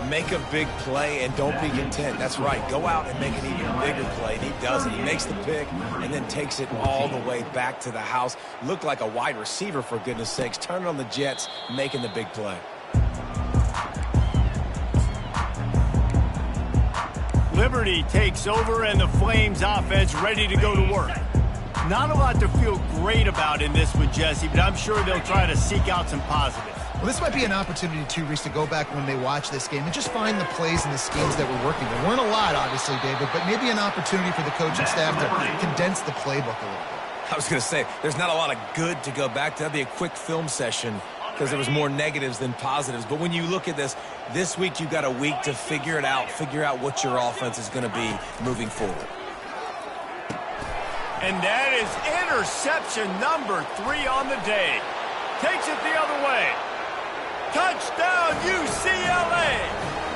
Make a big play and don't be content. That's right. Go out and make an even bigger play. And he does it. He makes the pick and then takes it all the way back to the house. Looked like a wide receiver, for goodness sakes. Turning on the Jets, making the big play. Liberty takes over and the Flames offense ready to go to work. Not a lot to feel great about in this one, Jesse, but I'm sure they'll try to seek out some positives. Well, this might be an opportunity, too, Reese, to go back when they watch this game and just find the plays and the schemes that were working. There weren't a lot, obviously, David, but maybe an opportunity for the coaching staff to condense the playbook a little bit. I was going to say, there's not a lot of good to go back to. That'd be a quick film session because there was more negatives than positives. But when you look at this week you've got a week to figure it out, figure out what your offense is going to be moving forward. And that is interception number 3 on the day. Takes it the other way. Touchdown, UCLA!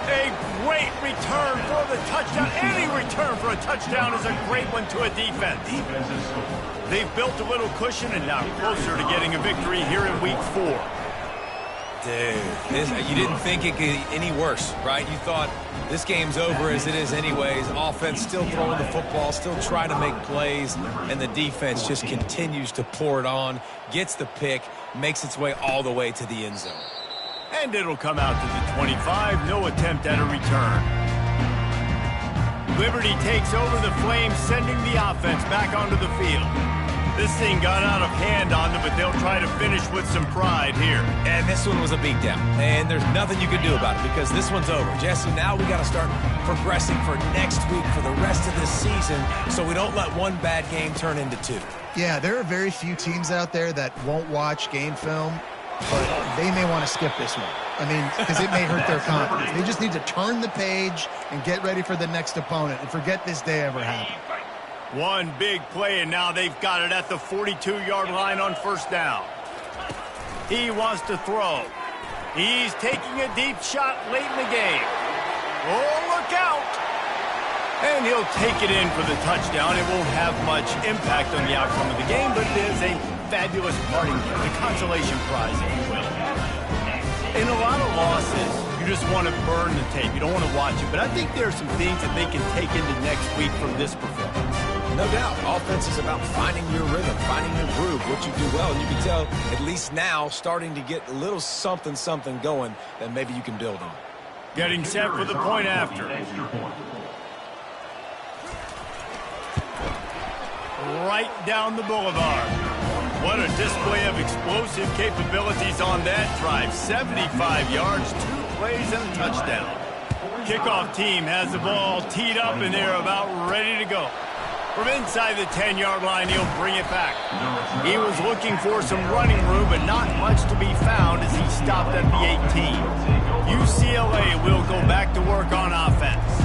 A great return for the touchdown. Any return for a touchdown is a great one to a defense. They've built a little cushion and now closer to getting a victory here in week 4. Dude, you didn't think it could get any worse, right? You thought this game's over as it is anyways. Offense still throwing the football, still trying to make plays, and the defense just continues to pour it on, gets the pick, makes its way all the way to the end zone. And it'll come out to the 25, no attempt at a return. Liberty takes over the Flames, sending the offense back onto the field. This thing got out of hand on them, but they'll try to finish with some pride here. And this one was a beatdown, and there's nothing you can do about it because this one's over. Jesse, now we got to start progressing for next week for the rest of this season so we don't let one bad game turn into 2. Yeah, there are very few teams out there that won't watch game film, but they may want to skip this one. I mean, because it may hurt their confidence. They just need to turn the page and get ready for the next opponent and forget this day ever happened. One big play, and now they've got it at the 42-yard line on first down. He wants to throw. He's taking a deep shot late in the game. Oh, look out! And he'll take it in for the touchdown. It won't have much impact on the outcome of the game, but it is a fabulous parting gift, a consolation prize, if you will. In a lot of losses, you just want to burn the tape. You don't want to watch it. But I think there are some things that they can take into next week from this performance. No doubt. Offense is about finding your rhythm, finding your groove, what you do well. And you can tell, at least now, starting to get a little something going that maybe you can build on. Getting set for the point after. Right down the boulevard. What a display of explosive capabilities on that drive. 75 yards, 2 plays, and a touchdown. Kickoff team has the ball teed up, and they're about ready to go. From inside the 10-yard line, he'll bring it back. He was looking for some running room, but not much to be found as he stopped at the 18. UCLA will go back to work on offense.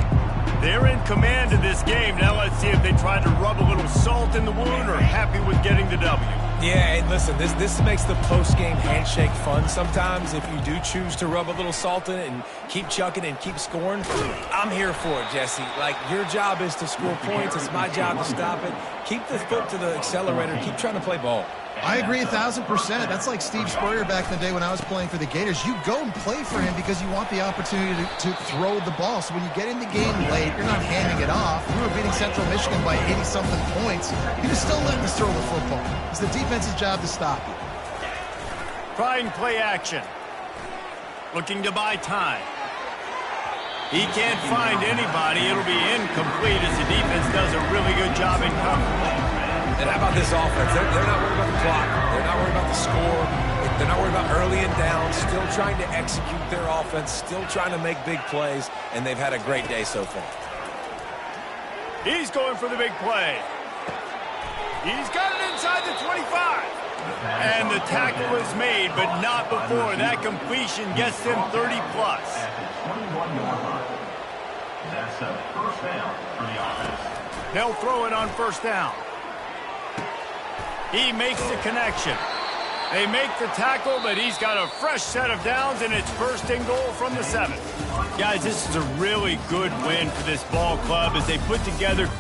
They're in command of this game. Now let's see if they try to rub a little salt in the wound or happy with getting the W. Yeah, and listen, this makes the post-game handshake fun sometimes. If you do choose to rub a little salt in it and keep chucking and keep scoring, I'm here for it, Jesse. Like, your job is to score points. It's my job to stop it. Keep the foot to the accelerator. Keep trying to play ball. I agree 1,000%. That's like Steve Spurrier back in the day when I was playing for the Gators. You go and play for him because you want the opportunity to throw the ball. So when you get in the game late, you're not handing it off. We were beating Central Michigan by 80-something points. He was still letting us throw the football. It's the defense's job to stop you. Trying play action. Looking to buy time. He can't find anybody. It'll be incomplete as the defense does a really good job in cover. And how about this offense? They're not worried about the clock. They're not worried about the score. They're not worried about early and down. Still trying to execute their offense. Still trying to make big plays. And they've had a great day so far. He's going for the big play. He's got it inside the 25. And the tackle is made, but not before. That completion gets them 30-plus. That's a first down for the offense. They'll throw it on first down. He makes the connection. They make the tackle, but he's got a fresh set of downs, and it's first and goal from the 7. Guys, this is a really good win for this ball club as they put together